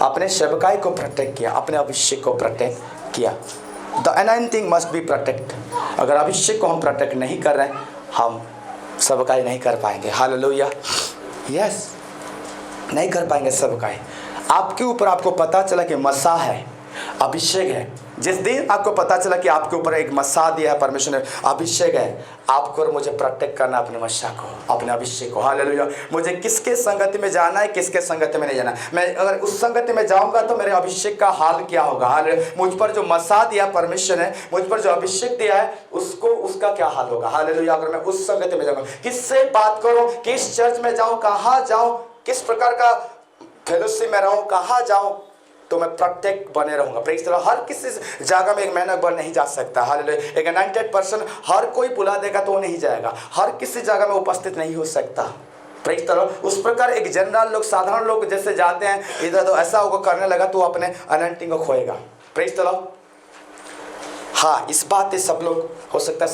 अपने सेवकाई को प्रोटेक्ट किया, अपने अभिषेक को प्रोटेक्ट किया। The anointing must be protect. अगर अभिषेक को हम प्रोटेक्ट नहीं कर रहे हैं, हम सेवकाई नहीं कर पाएंगे। हालेलुया। यस, नहीं कर पाएंगे सेवकाई। आपके ऊपर आपको पता चला कि मसा है, अभिषेक है, जिस दिन आपको पता चला कि आपके ऊपर एक मसा दिया है परमेश्वर ने, अभिषेक है, आपको और मुझे प्रोटेक्ट करना अपने मसा को, अपने अभिषेक को। हालेलुया। मुझे किसके संगति में जाना है, किसके संगति में नहीं जाना। मैं अगर उस संगति में जाऊंगा तो मेरे अभिषेक का हाल क्या होगा। हालेलुया। मुझ पर जो मसा दिया परमेश्वर ने, मुझ पर जो अभिषेक दिया है, उसको उसका क्या हाल होगा। हालेलुया। अगर मैं उस संगति में जाऊंगा, किससे बात करूं, किस चर्च में जाऊं, कहाँ जाऊं, किस प्रकार का फेलोशिप में रहूं, कहाँ जाऊं, तो मैं प्रोटेक्ट बने रहूंगा। Praise the Lord. हर किसी जगह में एक मेहनत बन नहीं जा सकता। हालेलुया। एक अनॉइंटेड पर्सन हर कोई बुला देगा तो नहीं जाएगा, हर किसी जगह में उपस्थित नहीं हो सकता। Praise the Lord. उस प्रकार एक जनरल लोग, साधारण लोग जैसे जाते हैं इधर, तो ऐसा होगा करने लगा तो अपने अनॉइंटिंग को खोएगा। Praise the Lord. हाँ, इस बात से सब लोग हो सकता है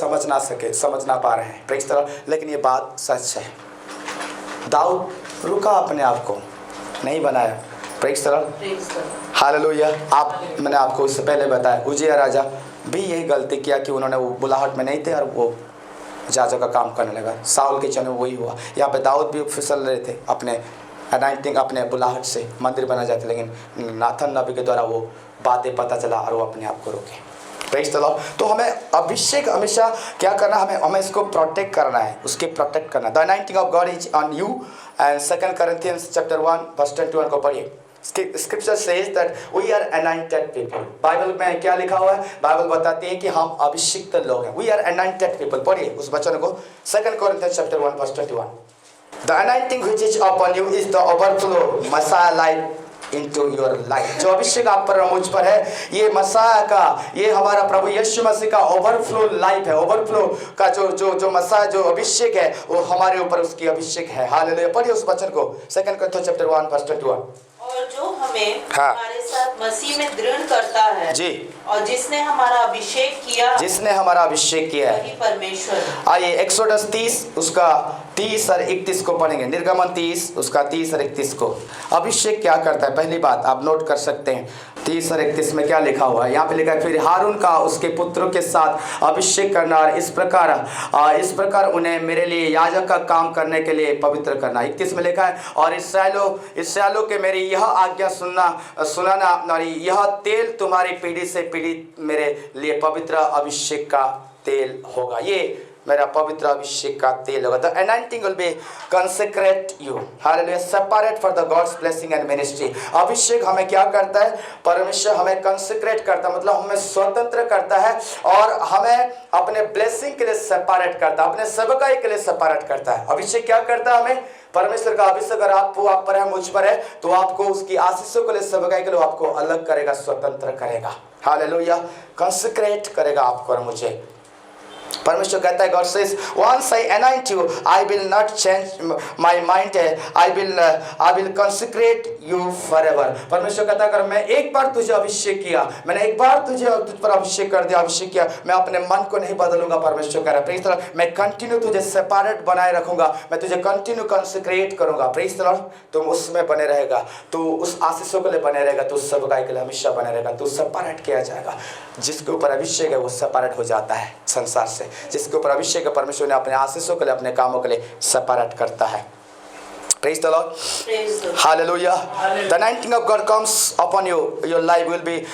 समझ ना पा रहे हैं। Praise the Lord. लेकिन ये बात सच है। दाऊद रुका, अपने आप को नहीं बनाया। Praise the Lord. हालेलुया। मैंने आपको इससे पहले बताया, उजिया राजा भी यही गलती किया कि उन्होंने वो बुलाहट में नहीं थे और वो जाजों का काम करने लगा। साउल के चने वही हुआ। यहाँ पे दाऊद भी फिसल रहे थे अपने अनाइंटिंग अपने बुलाहट से मंदिर बना जाता, लेकिन नाथन नबी के द्वारा वो बातें पता चला और वो अपने आप को रोके। Praise the Lord. तो हमें अभिषेक हमेशा क्या करना, हमें इसको प्रोटेक्ट करना है, उसके प्रोटेक्ट करना। The anointing of God is on you. And 2 Corinthians chapter 1 verse 21 को पढ़िए। Scripture says that we are anointed people. Bible में क्या लिखा हुआ है? बाइबल बताती है कि हम अभिषिक्त लोग हैं। We are anointed people. पढ़िए उस वचन को, 2 Corinthians chapter 1 verse 21। The anointing which is upon you is the overflow Messiah life into your life। जो अभिषेक आप पर मुझ पर है, ये मसाया का, ये हमारा प्रभु यीशु मसीह का ओवरफ्लो लाइफ है। ओवरफ्लो का जो मसाया, जो अभिषेक है, वो हमारे ऊपर उसकी अभिषेक है। हालेलुया। पढ़िए उस वचन को, 2 Corinthians chapter 1 verse 21। और जो हमें हमारे साथ मसीह में दृढ़ करता है जी, और जिसने हमारा अभिषेक किया, जिसने हमारा अभिषेक किया है, वही परमेश्वर। आइए एक्सोडस 30 उसका 30 और 31 को पढ़ेंगे। निर्गमन 30 उसका 30 और 31 को। अभिषेक क्या करता है? पहली बात आप नोट कर सकते हैं, 30 और 31 में क्या लिखा हुआ है? यहाँ पे लिखा है, फिर हारून का उसके पुत्रों के साथ अभिषेक करना और इस प्रकार उन्हें मेरे लिए याजक का काम करने के लिए पवित्र करना। 31 में लिखा है, और इस्राएलों के मेरी यह आज्ञा सुनाना, और यह तेल तुम्हारी पीढ़ी से पीढ़ी मेरे लिए पवित्र अभिषेक का तेल होगा। ये मेरा पवित्र अभिषेक का तेल होगा। The anointing will be consecrate you. Hallelujah. Separate for the God's blessing and ministry. अभिषेक हमें क्या करता है? परमेश्वर हमें कंसेक्रेट करता है, मतलब हमें स्वतंत्र करता है और हमें अपने ब्लेसिंग के लिए सेपरेट करता है, अपने सेवकाई के लिए सेपरेट करता है। अभिषेक क्या करता है? हमें परमेश्वर का अभिषेक अगर आप पर है, मुझ पर है, तो आपको उसकी आशीषों के लिए, सेवकाई के लिए आपको अलग करेगा, स्वतंत्र करेगा। हालेलुया। कंसेक्रेट करेगा आपको और मुझे। परमेश्वर कहता है, God says, once I anoint you, I will not change my mind, I will consecrate you forever। परमेश्वर कहता है, अगर मैं एक बार तुझे अभिषेक किया, मैंने एक बार तुझ पर अभिषेक कर दिया, अभिषेक किया, मैं अपने मन को नहीं बदलूंगा। परमेश्वर कह रहा है, प्रेज़ द लॉर्ड, मैं कंटिन्यू तुझे सेपरेट बनाए रखूंगा, मैं तुझे कंटिन्यू कंसेक्रेट करूंगा। Praise the Lord. तुम उसमें बने रहेगा, तू उस आशीषों के लिए बने रहेगा, तू सेवकाई के लिए हमेशा बने रहेगा, तू सेपरेट किया जाएगा। जिसके ऊपर अभिषेक है वो सेपरेट हो जाता है संसार से। जिसके ऊपर अभिषेक है, परमेश्वर ने अपने आशीषों के लिए, अपने कामों के लिए सेपरेट करता है। Praise the Lord. Hallelujah. The anointing of God comes upon you. Your life will be,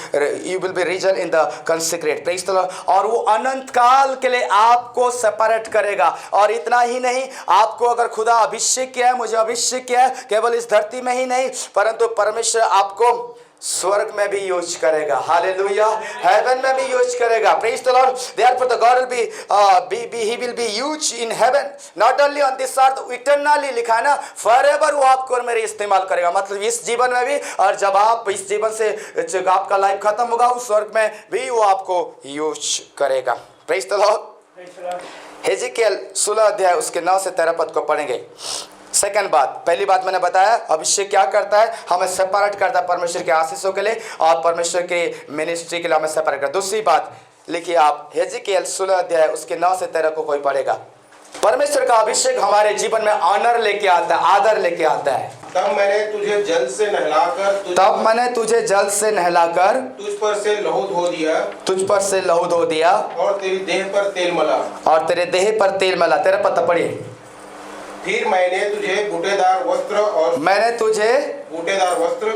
you will be region in the consecrate. Praise the Lord. और वो अनंत काल के लिए आपको सेपरेट करेगा। और इतना ही नहीं, आपको अगर खुदा अभिषेक किया है, मुझे अभिषेक किया है, केवल इस धरती में ही नहीं, परंतु परमेश्वर आपको स्वर्ग में भी यूज करेगा। हालेलुया। हेवन में भी यूज करेगा। Praise the Lord. Therefore the God he will be used in heaven, not only on this earth, eternally लिखा है ना, forever वो आपको और मेरे इस्तेमाल करेगा। मतलब इस जीवन में भी, और जब आप इस जीवन से जब आपका लाइफ खत्म होगा, उस स्वर्ग में भी वो आपको यूज करेगा। Praise the Lord. हेजिकियल 16 अध्याय उसके 9 से 13 पद को पढ़ेंगे। सेकंड बात, पहली बात मैंने बताया, अभिषेक क्या करता है? हमें सेपरेट करता है परमेश्वर के आशीषों के लिए और परमेश्वर के मिनिस्ट्री के लिए हमें सेपरेट करता है। दूसरी बात लिखिए आप, हेजिकियल 16 अध्याय उसके 9 से 13 को कोई पढ़ेगा। परमेश्वर का अभिषेक हमारे जीवन में ऑनर लेके आता है, आदर लेके आता है। तब मैंने तुझे जल से नहलाकर तुझ पर से लहू धो दिया और तेरी देह पर तेल मला। तेरा पता पढ़िए। फिर मैंने तुझे बूटेदार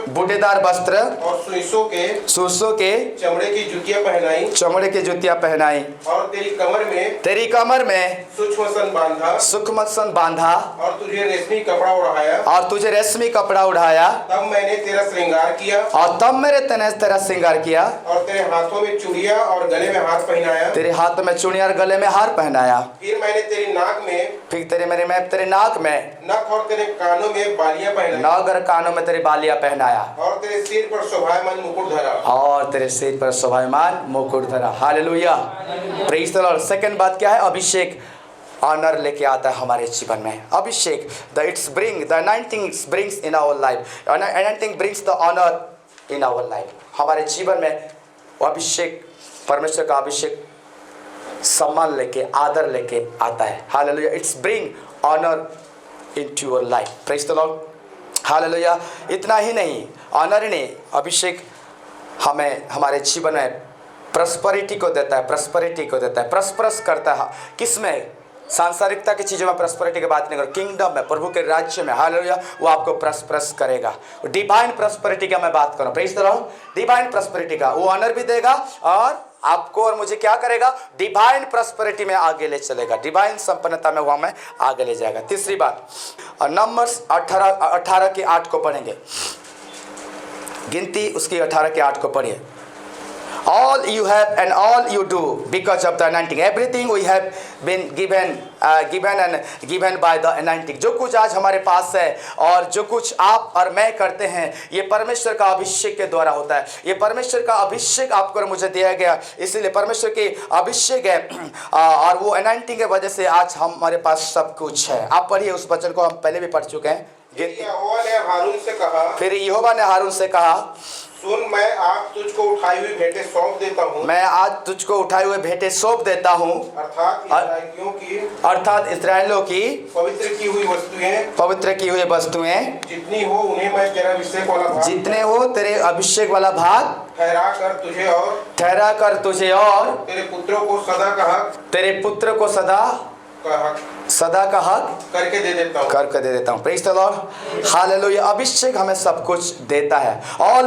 बूटेदार वस्त्र और सुइसों के चमड़े की जुतियां पहनाई और तेरी कमर में सूक्ष्म सन बांधा और तुझे रेशमी कपड़ा उड़ाया। तब मैंने तेरा श्रृंगार किया और तेरे हाथों में चूड़ियां और गले में हार पहनाया। फिर मैंने तेरी नाक में नख और तेरे कानों में बालियां पहनाया और तेरे सिर पर शोभायमान मुकुट धरा। Hallelujah. Praise the Lord. Second बात क्या है? अभिषेक ऑनर लेके आता है हमारे जीवन में। अभिषेक the anointing brings in our life, anointing brings the honor in our life। हमारे जीवन में अभिषेक, परमेश्वर का अभिषेक सम्मान लेके, आदर लेके आता है। Hallelujah. It's bring honour into your life। Praise the Lord। Hallelujah. इतना ही नहीं, ऑनर नहीं, अभिषेक हमें हमारे जीवन में प्रॉस्पेरिटी को देता है, प्रॉस्पेरिटी को देता है, प्रॉस्परस करता है। किसमें? सांसारिकता की चीज़ों में प्रॉस्पेरिटी की बात नहीं करो, किंगडम में, प्रभु के राज्य में, हालेलुया, वो आपको प्रॉस्परस करेगा। डिवाइन प्रॉस्पेरिटी का मैं बात करूँ, praise the Lord, divine prosperity का वो ऑनर भी देगा और आपको और मुझे क्या करेगा, डिवाइन प्रॉस्पेरिटी में आगे ले चलेगा, डिवाइन संपन्नता में वो हमें आगे ले जाएगा। तीसरी बात, नंबर्स 18 के 8 को पढ़ेंगे, गिनती उसकी 18 के 8 को पढ़िए। All you have and all you do because of the anointing. Everything we have been given by the anointing. जो कुछ आज हमारे पास है और जो कुछ आप और मैं करते हैं, ये परमेश्वर का अभिषेक के द्वारा होता है। ये परमेश्वर का अभिषेक आपको और मुझे दिया गया, इसीलिए परमेश्वर की अभिषेक है और वो anointing की वजह से आज हमारे पास सब कुछ है। आप पढ़िए उस वचन को, हम पहले भी पढ़ चुके हैं। फिर यहोवा ने हारून से कहा, सुन, मैं आज तुझको उठाई हुई भेंटें सौंप देता हूँ। मैं आज तुझको उठाई हुई भेंटें सौंप देता हूँ, अर्थात इस्राएलियों की पवित्र की हुई वस्तुएं जितनी हो उन्हें मैं तेरा अभिषेक वाला भाग, जितने हो तेरे अभिषेक वाला भाग ठहरा कर तुझे और तेरे पुत्रों को सदा का हक करके दे देता हूँ। Praise the Lord, hallelujah. अभिषेक हमें सब कुछ देता है। All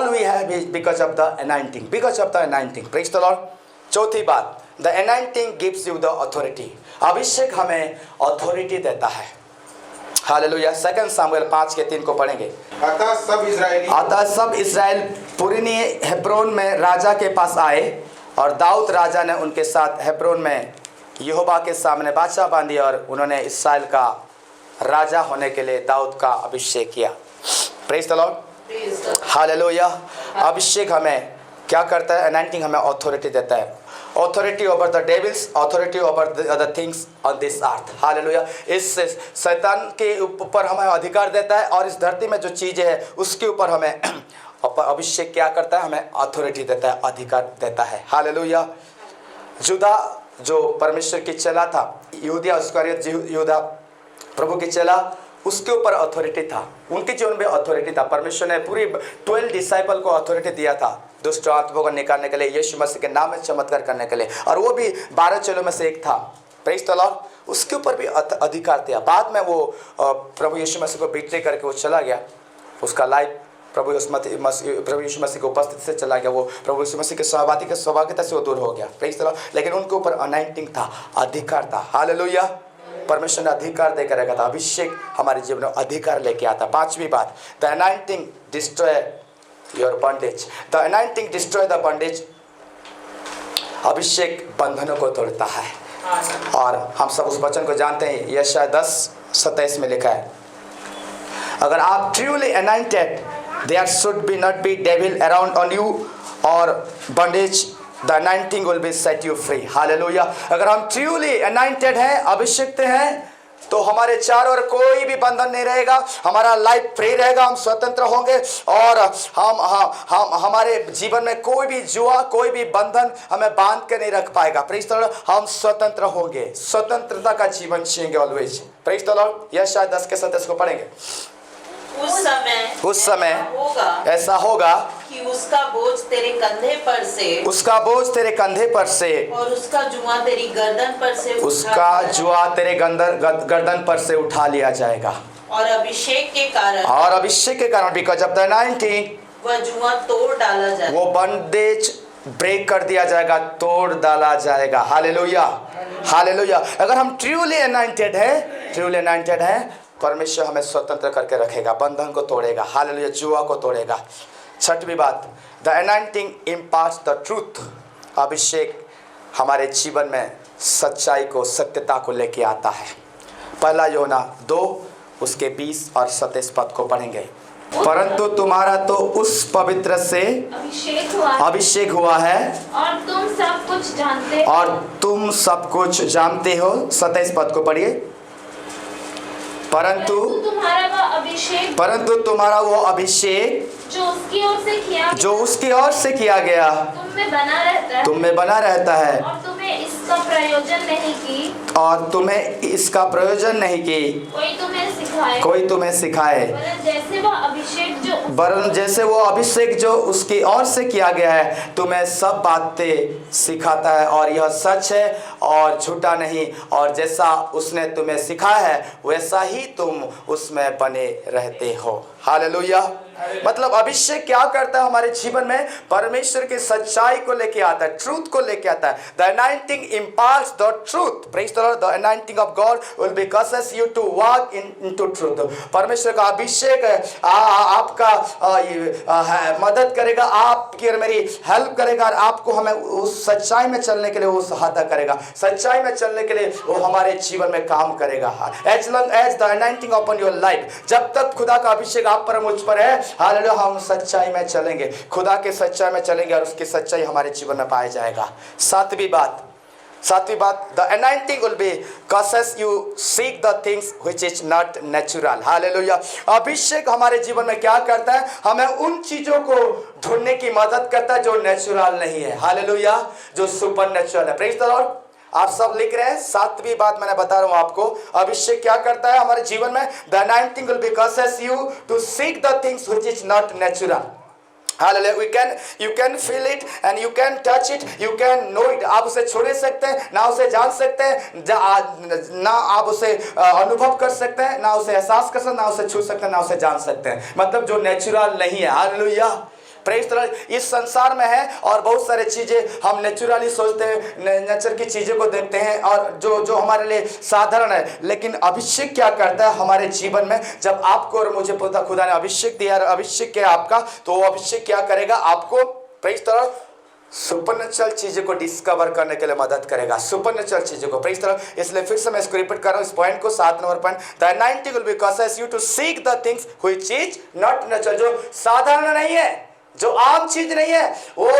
we have is because of the anointing, praise the Lord. चौथी बात, the anointing gives you the authority. अभिषेक हमें अथॉरिटी देता है, हालेलुया। 2 सामुएल 5 के 3 को पढ़ेंगे। अतः सब इस्राएल पुरनी हेब्रोन में राजा के पास आए और दाऊद राजा ने उनके साथ हेब्रोन में यहोवा के सामने बाचा बांधी और उन्होंने इस्राएल का राजा होने के लिए दाऊद का अभिषेक किया। Praise the Lord, hallelujah. अभिषेक हमें क्या करता है? अनॉइंटिंग हमें अथॉरिटी देता है, authority over the devils, authority over the things on this earth, hallelujah. इस शैतान के ऊपर हमें अधिकार देता है और इस धरती में जो चीज़ें हैं उसके ऊपर हमें अभिषेक क्या करता है? हमें अथॉरिटी देता है, अधिकार देता है, हालेलुया। जुदा जो परमेश्वर की चेला था, यहूदिया इस्करियोत यहूदा प्रभु की चेला, उसके ऊपर अथॉरिटी था, उनके जीवन में अथॉरिटी था। परमेश्वर ने पूरी 12 डिसाइपल को अथॉरिटी दिया था दुष्ट आत्माओं को निकालने के लिए, यीशु मसीह के नाम में चमत्कार करने के लिए, और वो भी 12 चेलों में से एक था। प्रेज़ द लॉर्ड, उसके ऊपर भी अधिकार दिया। बाद में वो प्रभु यीशु मसीह को बीटे करके वो चला गया, उसका लाइफ प्रभु यीशु मसीह की उपस्थिति से चला गया, वो प्रभु यीशु मसीह के सहभागिता से वो दूर हो गया। प्रेज़ द लॉर्ड, लेकिन उनके ऊपर अनॉइंटिंग था, अधिकार था, हालेलुया। परमेश्वर ने अधिकार देकर रखा था। अभिषेक हमारे जीवन में अधिकार लेके आता। पांचवी बात, the anointing destroy your bondage, the anointing destroy the bondage. अभिषेक बंधनों को तोड़ता है और हम सब उस वचन को जानते हैं, यशायाह 10:27 में लिखा है, अगर आप truly anointed, there should be not be devil around on you or bondage, the anointing will be set you free, hallelujah। अगर हम truly anointed हैं, अभिषिक्त हैं, तो हमारे चारों ओर कोई भी बंधन नहीं रहेगा, हमारा लाइफ फ्री रहेगा, हम स्वतंत्र होंगे और हम हमारे जीवन में कोई भी जुआ, कोई भी बंधन हमें बांध के नहीं रख पाएगा। प्रेज़ द लॉर्ड, हम स्वतंत्र होंगे, स्वतंत्रता का जीवन जिएंगे ऑलवेज। प्रेज़ द लॉर्ड, यशायाह 10:27 को पढ़ेंगे। उस समय ऐसा होगा कि उसका बोझ तेरे कंधे पर से और उसका जुआ तेरी गर्दन पर से उठा लिया जाएगा। और अभिषेक के कारण बिकॉज ऑफ द अनॉइंटिंग वह जुआ तोड़ डाला जाएगा, वो बंदेज ब्रेक कर दिया जाएगा, तोड़ डाला जाएगा, हालेलुया, हालेलुया। अगर हम ट्रूली अनॉइंटेड हैं, परमेश्वर हमें स्वतंत्र करके रखेगा, बंधन को तोड़ेगा, हालेलुया, जुआ को तोड़ेगा। छठवीं बात, the anointing imparts the truth. अभिषेक हमारे जीवन में सच्चाई को, सत्यता को लेके आता है। 1 यूहन्ना 2 उसके 20 और 27 पद को पढ़ेंगे। परंतु तुम्हारा तो उस पवित्र से अभिषेक हुआ है और तुम सब कुछ जानते हो। 27 पद को पढ़िए। परंतु तुम्हारा वो अभिषेक जो उसकी ओर से किया गया तुम में बना रहता है और तुम्हें इसका प्रयोजन नहीं कि और तुम्हें इसका प्रयोजन नहीं कि कोई तुम्हें सिखाए, वरन जैसे वो अभिषेक जो उसकी ओर से किया गया है तुम्हें सब बातें सिखाता है, और यह सच है और झूठा नहीं, और जैसा उसने तुम्हें सिखाया है वैसा ही तुम उसमें बने रहते हो। हालेलुया। मतलब अभिषेक क्या करता है हमारे जीवन में? परमेश्वर की सच्चाई को लेके आता है, ट्रूथ को लेके आता है। The anointing imparts the truth. Praise the Lord. The anointing of God will be causes you to walk into truth. परमेश्वर का अभिषेक आपका मदद करेगा, आपकी और मेरी हेल्प करेगा, और आपको हमें उस सच्चाई में चलने के लिए वो सहायता करेगा। सच्चाई में चलने के लिए वो हमारे जीवन में काम करेगा। As long as the anointing upon your life, जब तक खुदा का अभिषेक आप पर मुझ पर है, हालेलुया, हम सच्चाई में चलेंगे, खुदा के सच्चाई में चलेंगे, और उसकी सच्चाई हमारे जीवन में पाया जाएगा। सातवीं बात, the anointing will be causes you seek the things which is not natural. Hallelujah. अभिषेक हमारे जीवन में क्या करता है? हमें उन चीजों को ढूंढने की मदद करता है जो नेचुरल नहीं है। हालेलुया। जो सुपर नेचुरल है। Praise the Lord. आप सब लिख रहे हैं? सातवीं बात मैंने बता रहा हूं आपको, अभिषेक क्या करता है हमारे जीवन में? The anointing will be causes you to seek the things which is not natural. Hallelujah. You can feel it and you can touch it, you can know it. आप उसे छू नहीं सकते हैं, ना उसे जान सकते हैं, ना आप उसे अनुभव कर सकते हैं, ना उसे एहसास कर सकते हैं, ना उसे छू सकते हैं, ना उसे जान सकते हैं। मतलब जो नेचुरल नहीं है। हालेलुया। Praise the Lord. इस संसार में है और बहुत सारे चीजें हम नेचुरली सोचते हैं, नेचर की चीजों को देखते हैं और जो हमारे लिए साधारण है, लेकिन अभिषेक क्या करता है हमारे जीवन में? जब आपको और मुझे पता खुदा ने अभिषेक दिया, अभिषेक क्या आपका, तो वो अभिषेक क्या करेगा? आपको प्रेज द लॉर्ड सुपरनेचुरल चीजों को डिस्कवर करने के लिए मदद करेगा। सुपरनेचुरल चीजों को। Praise the Lord. इसलिए फिर से मैं इसको रिपीट कर रहा हूं, इस पॉइंट को, 7 number point. The anointing will be causes you to seek the things which is not natural. जो साधारण नहीं है, जो आम चीज नहीं है, वो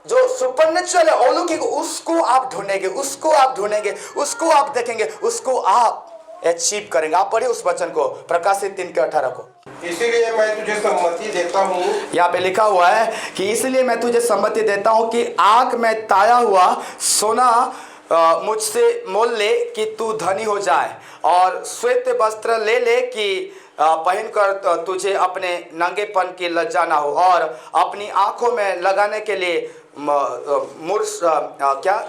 जो सुपरनेचुरल है, अलौकिक, उसको आप ढूंढेंगे, उसको आप ढूंढेंगे, उसको आप देखेंगे, उसको आप अचीव करेंगे। आप पढ़िए उस वचन को, प्रकाशित 3:18 को। इसीलिए मैं तुझे सम्मति देता हूँ। यहाँ पे लिखा हुआ है कि इसलिए मैं तुझे सम्मति देता हूँ कि आग में ताया हुआ सोना मुझसे मोल ले कि तू धनी हो जाए, और श्वेत वस्त्र ले ले कि पहनकर तुझे अपने नंगेपन की लज्जा ना हो, और अपनी आंखों में लगाने के लिए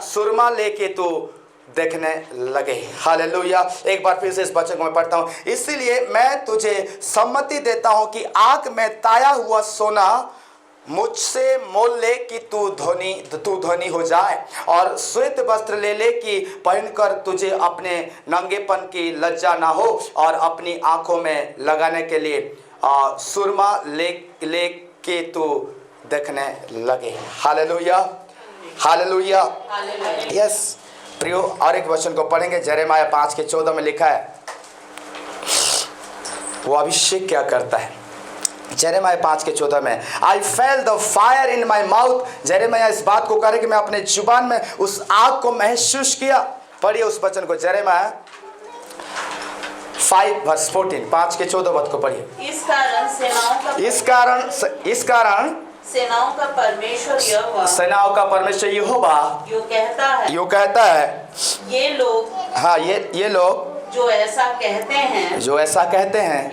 सुरमा लेके तू देखने लगे। हालेलुया। एक बार फिर से इस वचन को मैं पढ़ता हूँ। इसीलिए मैं तुझे सम्मति देता हूँ कि आग में ताया हुआ सोना मुझसे मोल ले कि तू धनी हो जाए, और श्वेत वस्त्र ले ले कि पहनकर तुझे अपने नंगेपन की लज्जा ना हो, और अपनी आंखों में लगाने के लिए सुरमा ले के तू देखने लगे। हालेलुया। हालेलुया। यस प्रियो, और एक वचन को पढ़ेंगे, यिर्मयाह 5:14 में लिखा है वो अभिषेक क्या करता है। यिर्मयाह 5:14 में, I fell the fire in my mouth. यिर्मयाह इस बात को कह रहे कि मैं अपने जुबान में उस आग को महसूस किया। पढ़िए उस वचन को, यिर्मयाह 5:14, 5:14 बात को पढ़िए। इस कारण सेनाओं का परमेश्वर यहोवा, सेनाओं का परमेश्वर यहोवा यूं कहता है, ये लोग, हाँ ये लोग जो ऐसा कहते हैं,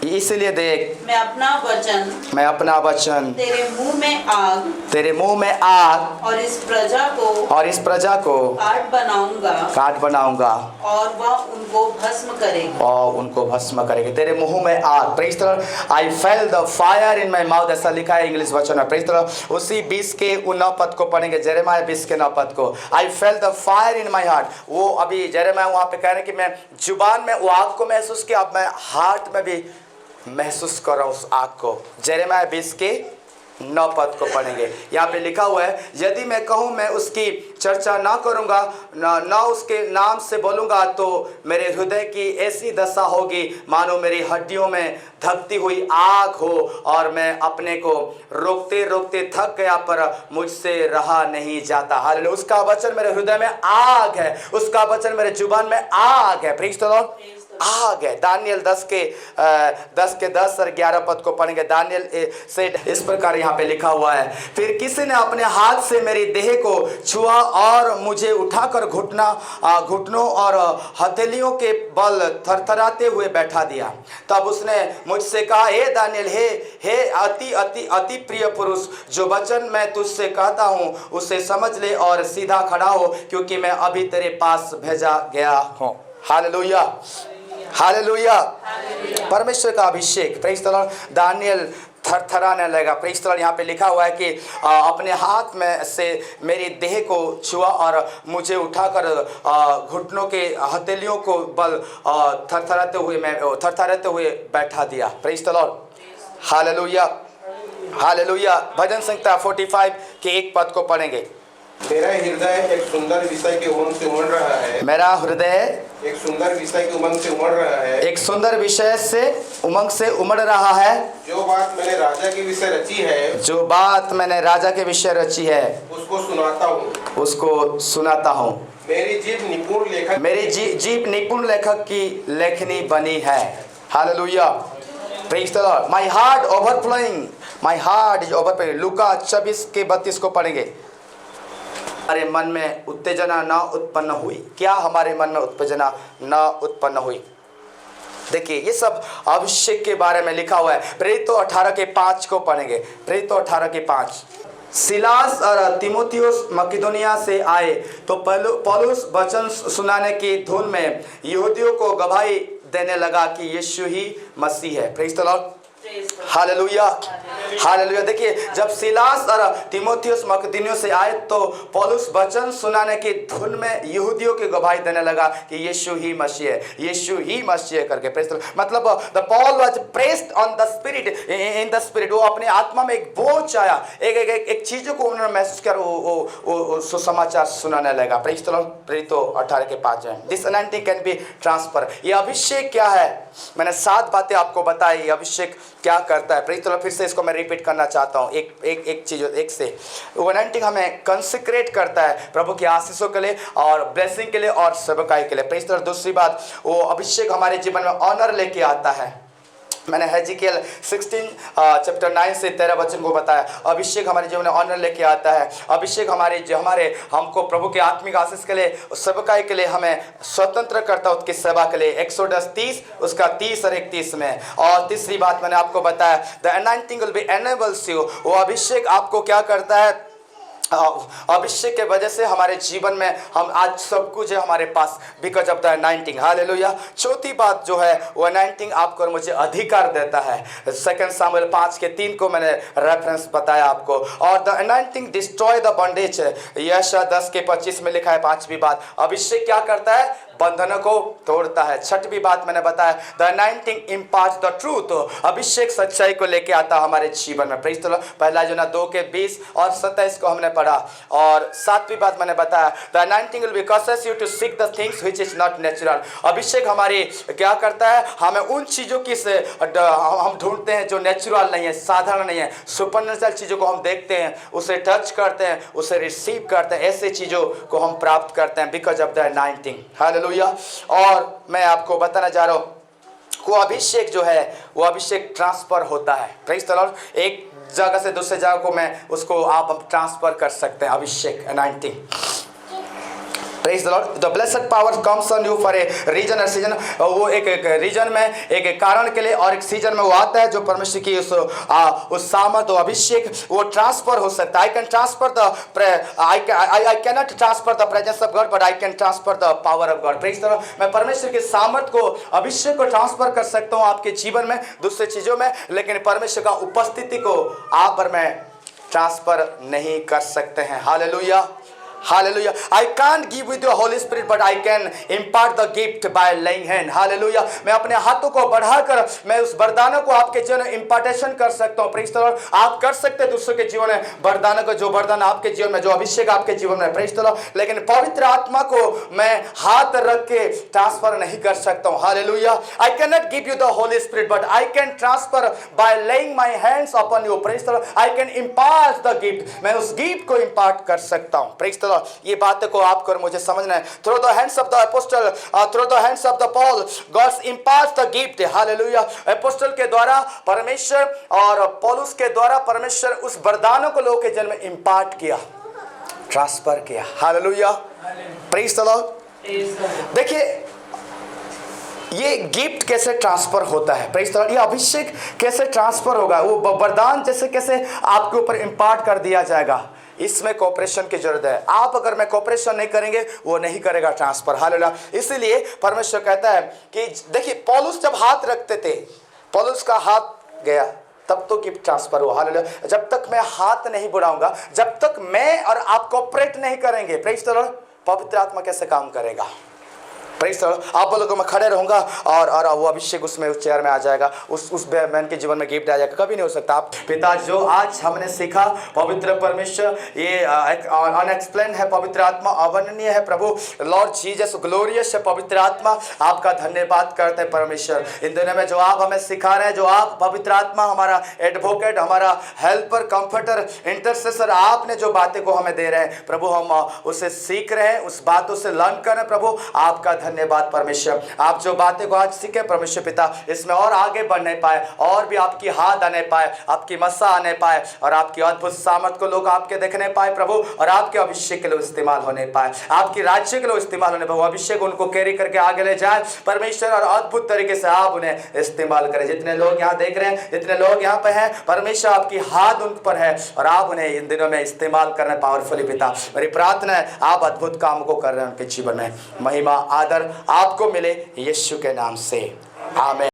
इसलिए देख मैं अपना वचन तेरे मुंह में आग और इस प्रजा को काट बनाऊंगा और वह उनको भस्म करेगी। तेरे मुंह में आग। Praise the Lord. I fell the fire in my mouth, ऐसा लिखा है इंग्लिश वचन में। Praise the Lord. उसी 20 के 9 पद को पढ़ेंगे, यिर्मयाह 20 के 9 पद को। I fell the fire in my heart. वो अभी यिर्मयाह वहां पे कह रहे कि मैं जुबान में वो आग को महसूस किया, अब मैं हार्ट में भी महसूस कर रहा हूं उस आग को। यिर्मयाह 20 के 9 पद को पढ़ेंगे। यहाँ पे लिखा हुआ है, यदि मैं कहूँ मैं उसकी चर्चा ना करूँगा, ना उसके नाम से बोलूँगा, तो मेरे हृदय की ऐसी दशा होगी मानो मेरी हड्डियों में धकती हुई आग हो, और मैं अपने को रोकते रोकते थक गया पर मुझसे रहा नहीं जाता। हालेलुया। उसका वचन मेरे हृदय में आग है, उसका वचन मेरे जुबान में आग है। Praise the Lord. आग है। दानियल 10 के 10 और 11 पद को पढ़ेंगे। दानियल से इस प्रकार यहाँ पे लिखा हुआ है, फिर किसी ने अपने हाथ से मेरी देह को छुआ और मुझे उठाकर घुटनों और हथेलियों के बल थरथराते हुए बैठा दिया। तब उसने मुझसे कहा, हे दानियल, हे अति अति अति प्रिय पुरुष, जो वचन मैं तुझसे कहता हूँ उसे समझ ले और सीधा खड़ा हो, क्योंकि मैं अभी तेरे पास भेजा गया हूँ। Hallelujah, hallelujah. परमेश्वर का अभिषेक, प्रेज़ द लॉर्ड। दानियल थरथराने लगा। Praise the Lord. यहाँ पे लिखा हुआ है कि अपने हाथ में से मेरी देह को छुआ और मुझे उठाकर घुटनों के हथेलियों को बल थरथराते हुए बैठा दिया। Praise the Lord. Hallelujah, hallelujah. भजन संहिता 45 के 1 पद को पढ़ेंगे। मेरा हृदय एक सुंदर विषय के उमंग से उमड़ रहा है। मेरा हृदय एक सुंदर विषय के उमंग से उमड़ रहा है। एक सुंदर विषय से उमंग से उमड़ रहा है। जो बात मैंने राजा के विषय रची है, जो बात मैंने राजा के विषय रची है, उसको सुनाता हूँ, उसको सुनाता हूँ। मेरी जीभ निपुण लेखक, मेरी जीभ निपुण लेखक की लेखनी बनी है। Hallelujah, praise the Lord. My heart overflowing, my heart is overflowing. लूका 24 के 32 को पढ़ेंगे। हमारे मन में उत्तेजना न उत्पन्न हुई। क्या हमारे मन में उत्तेजना न उत्पन्न हुई? देखिए, ये सब अभिषेक के बारे में लिखा हुआ है। प्रेरितों 18 के 5 को पढ़ेंगे। प्रेरितों 18 के 5। सिलास और तीमुथियुस मकिदुनिया से आए तो पौलुस वचन सुनाने की धुन में यहूदियों को गवाही देने लगा कि यीशु ही मसीह है। Praise the Lord. Hallelujah, hallelujah. देखिए, जब सिलास और तीमुथियुस मकिदुनिया से आए तो पौलुस वचन सुनाने की धुन में यहूदियों की गवाही देने लगा कि यीशु ही मसीह है, यीशु ही मसीह करके। Praise the Lord. मतलब the Paul was pressed on the spirit, in the spirit. वो अपने आत्मा में एक बोझ आया, एक चीजों को उन्होंने महसूस कर वो सुसमाचार सुनाने लगा। Praise the Lord. प्रेरितों 18 के 5 है। This anointing can be transfer. ये अभिषेक क्या है? मैंने 7 बातें आपको बताई। ये अभिषेक क्या करता है? Praise the Lord. फिर से इसको मैं रिपीट करना चाहता हूँ एक चीज एक से। वो अनॉइंटिंग हमें कंसेक्रेट करता है प्रभु की आशीषों के लिए और ब्लेसिंग के लिए और सेवकाई के लिए। Praise the Lord. दूसरी बात, वो अभिषेक हमारे जीवन में ऑनर लेके आता है। मैंने हेजिकियल 16 चैप्टर 9 से 13 वचन को बताया। अभिषेक हमारे जीवन में ऑनर लेके आता है। अभिषेक हमारे हमको प्रभु के आत्मिक आशीष के लिए, सेवकाई के लिए हमें स्वतंत्र करता है उसकी सेवा के लिए। एक्सोडस 30 उसका 30 और 31 में। और तीसरी बात मैंने आपको बताया, the anointing will B enables you. वो अभिषेक आपको क्या करता है? अभिषेक के वजह से हमारे जीवन में हम आज सब कुछ है हमारे पास, because of the anointing. Hallelujah. चौथी बात जो है, वो अनॉइंटिंग आपको और मुझे अधिकार देता है। 2 सामुएल 5 के 3 को मैंने रेफरेंस बताया आपको। और the anointing destroy the bondage. यशायाह 10 के 25 में लिखा है। 5वीं बात, अभिषेक क्या करता है? बंधनों को तोड़ता है। 6वीं बात मैंने बताया, the anointing imparts the truth. अभिषेक सच्चाई को लेके आता है हमारे जीवन में। Praise the Lord. पहला यूहन्ना 2 के 20 और 27 को हमने पढ़ा। और 7वीं बात मैंने बताया, the anointing will causes you to seek the things which is not natural. अभिषेक हमारी क्या करता है? हमें उन चीज़ों की से हम ढूंढते हैं जो नेचुरल नहीं है, साधारण नहीं है। सुपरनेचुरल चीज़ों को हम देखते हैं, उसे टच करते हैं, उसे रिसीव करते हैं। ऐसे चीज़ों को हम प्राप्त करते हैं because of the anointing. Hallelujah. और मैं आपको बताना चाह रहा हूँ, वो अभिषेक जो है वो अभिषेक ट्रांसफर होता है। Praise the Lord. एक जगह से दूसरे जगह को मैं उसको आप ट्रांसफर कर सकते हैं। अभिषेक, anointing. Praise the Lord. The blessed power comes on you for a reason or season. वो एक रीजन में, एक कारण के लिए और एक सीजन में वो आता है जो परमेश्वर की उस सामर्थ, अभिषेक वो ट्रांसफर हो सकता है। I can transfer the I cannot transfer the presence of God, but I can transfer the power of God. Praise the Lord. मैं परमेश्वर के सामर्थ को, अभिषेक को ट्रांसफर कर सकता हूँ आपके जीवन में, दूसरे चीजों में, लेकिन परमेश्वर का उपस्थिति को आप पर मैं ट्रांसफर नहीं कर सकते हैं। Hallelujah, Hallelujah. I can't give with the Holy Spirit, but I can impart the gift by laying hand. Hallelujah. मैं अपने हाथों को बढ़ाकर मैं उस वरदानों को आपके जीवन में इम्पार्टेशन कर सकता हूँ। Praise the Lord. आप कर सकते हैं दूसरों के जीवन में वरदानों को, जो वरदान आपके जीवन में, जो अभिषेक आपके जीवन में। Praise the Lord. लेकिन पवित्र आत्मा को मैं हाथ रख के ट्रांसफर नहीं कर सकता हूँ। Hallelujah. I cannot give you the Holy Spirit, but I can transfer by laying my hands upon you. Praise the Lord. I can impart the gift. मैं उस गिफ्ट को इम्पार्ट कर सकता हूँ। प्रेज़ द लॉर्ड, ये बातें को आपको और मुझे समझना है। Through the hands of the apostle, through the hands of the Paul, God imparts the gift. Hallelujah. Apostle के द्वारा परमेश्वर और पौलुस के द्वारा परमेश्वर उस वरदानों को लोगों के जन्म में इम्पार्ट किया, ट्रांसफर किया। Hallelujah, praise the Lord. देखिए ये गिफ्ट कैसे ट्रांसफर होता है, प्रेज द लॉर्ड। ये अभिषेक कैसे ट्रांसफर होगा, वो वरदान जैसे कैसे आपके ऊपर इम्पार्ट कर दिया जाएगा, इसमें कोऑपरेशन की जरूरत है। आप अगर मैं कोऑपरेशन नहीं करेंगे वो नहीं करेगा ट्रांसफर। हालेलुया। इसीलिए परमेश्वर कहता है कि देखिए पौलुस जब हाथ रखते थे, पौलुस का हाथ गया तब तो गिफ्ट ट्रांसफर हुआ। हालेलुया। जब तक मैं हाथ नहीं बढ़ाऊंगा, जब तक मैं और आप कोऑपरेट नहीं करेंगे, प्रेज द लॉर्ड, पवित्र आत्मा कैसे काम करेगा। Praise the Lord. आप बोलोगे मैं खड़े रहूंगा और वो अभिषेक उसमें उस चेयर में आ जाएगा, उस मैन के जीवन में गिफ्ट आ जाएगा, कभी नहीं हो सकता। आप पिता जो आज हमने सीखा, पवित्र परमेश्वर ये अनएक्सप्लेन है, पवित्र आत्मा अवर्णनीय है प्रभु, लॉर्ड जीसस ग्लोरियस है पवित्र आत्मा। आपका धन्यवाद करते हैं परमेश्वर, इन दिनों में जो आप हमें सिखा रहे हैं, जो आप पवित्र आत्मा हमारा एडवोकेट, हमारा हेल्पर, कंफर्टर, इंटरसेसर, आपने जो बातें को हमें दे रहे हैं प्रभु, हम उसे सीख रहे हैं, उस बातों से लर्न कर रहे हैं प्रभु। आपका धन्यवाद परमेश्वर। आप जो बातें को आज सीखे परमेश्वर पिता, इसमें और आगे बढ़ नहीं पाए, और भी आपकी हाथ आने पाए, आपकी मसा आने पाए, और आपकी अद्भुत सामर्थ को लोग आपके देखने पाए प्रभु, और आपके अभिषेक के लिए इस्तेमाल होने पाए, आपकी राज्य के लिए इस्तेमाल होने पाए। अभिषेक उनको कैरी करके आगे ले जाए परमेश्वर, और अद्भुत तरीके से आप उन्हें इस्तेमाल करें। जितने लोग यहाँ देख रहे हैं, जितने लोग यहाँ पे हैं परमेश्वर, आपकी हाथ उन पर है और आप उन्हें इन दिनों में इस्तेमाल करना पावरफुली पिता। मेरी प्रार्थना है आप अद्भुत काम को कर रहे हैं उनके जीवन में, महिमा आदर आपको मिले यीशु के नाम से, आमीन।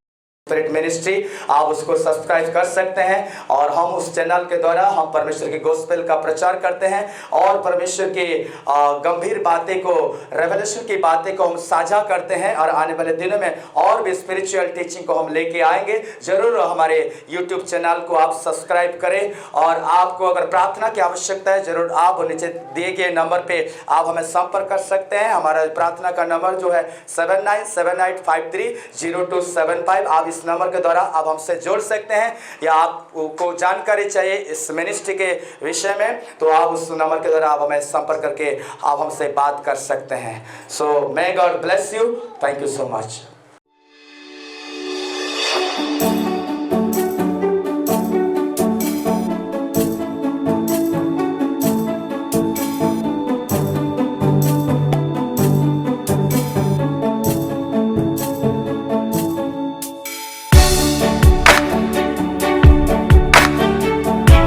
स्पिरिट मिनिस्ट्री आप उसको सब्सक्राइब कर सकते हैं, और हम उस चैनल के द्वारा हम परमेश्वर के गोस्पेल का प्रचार करते हैं, और परमेश्वर के गंभीर बातें को, रेवलेशन की बातें को हम साझा करते हैं, और आने वाले दिनों में और भी स्पिरिचुअल टीचिंग को हम लेके आएंगे। जरूर हमारे यूट्यूब चैनल को आप सब्सक्राइब करें, और आपको अगर प्रार्थना की आवश्यकता है जरूर आप नीचे दिए गए नंबर पे आप हमें संपर्क कर सकते हैं। हमारा प्रार्थना का नंबर जो है 7978530275, आप इस नंबर के द्वारा आप हमसे जुड़ सकते हैं, या आपको जानकारी चाहिए इस मिनिस्ट्री के विषय में तो आप उस नंबर के द्वारा आप हमें संपर्क करके आप हमसे बात कर सकते हैं। So may God bless you, thank you so much.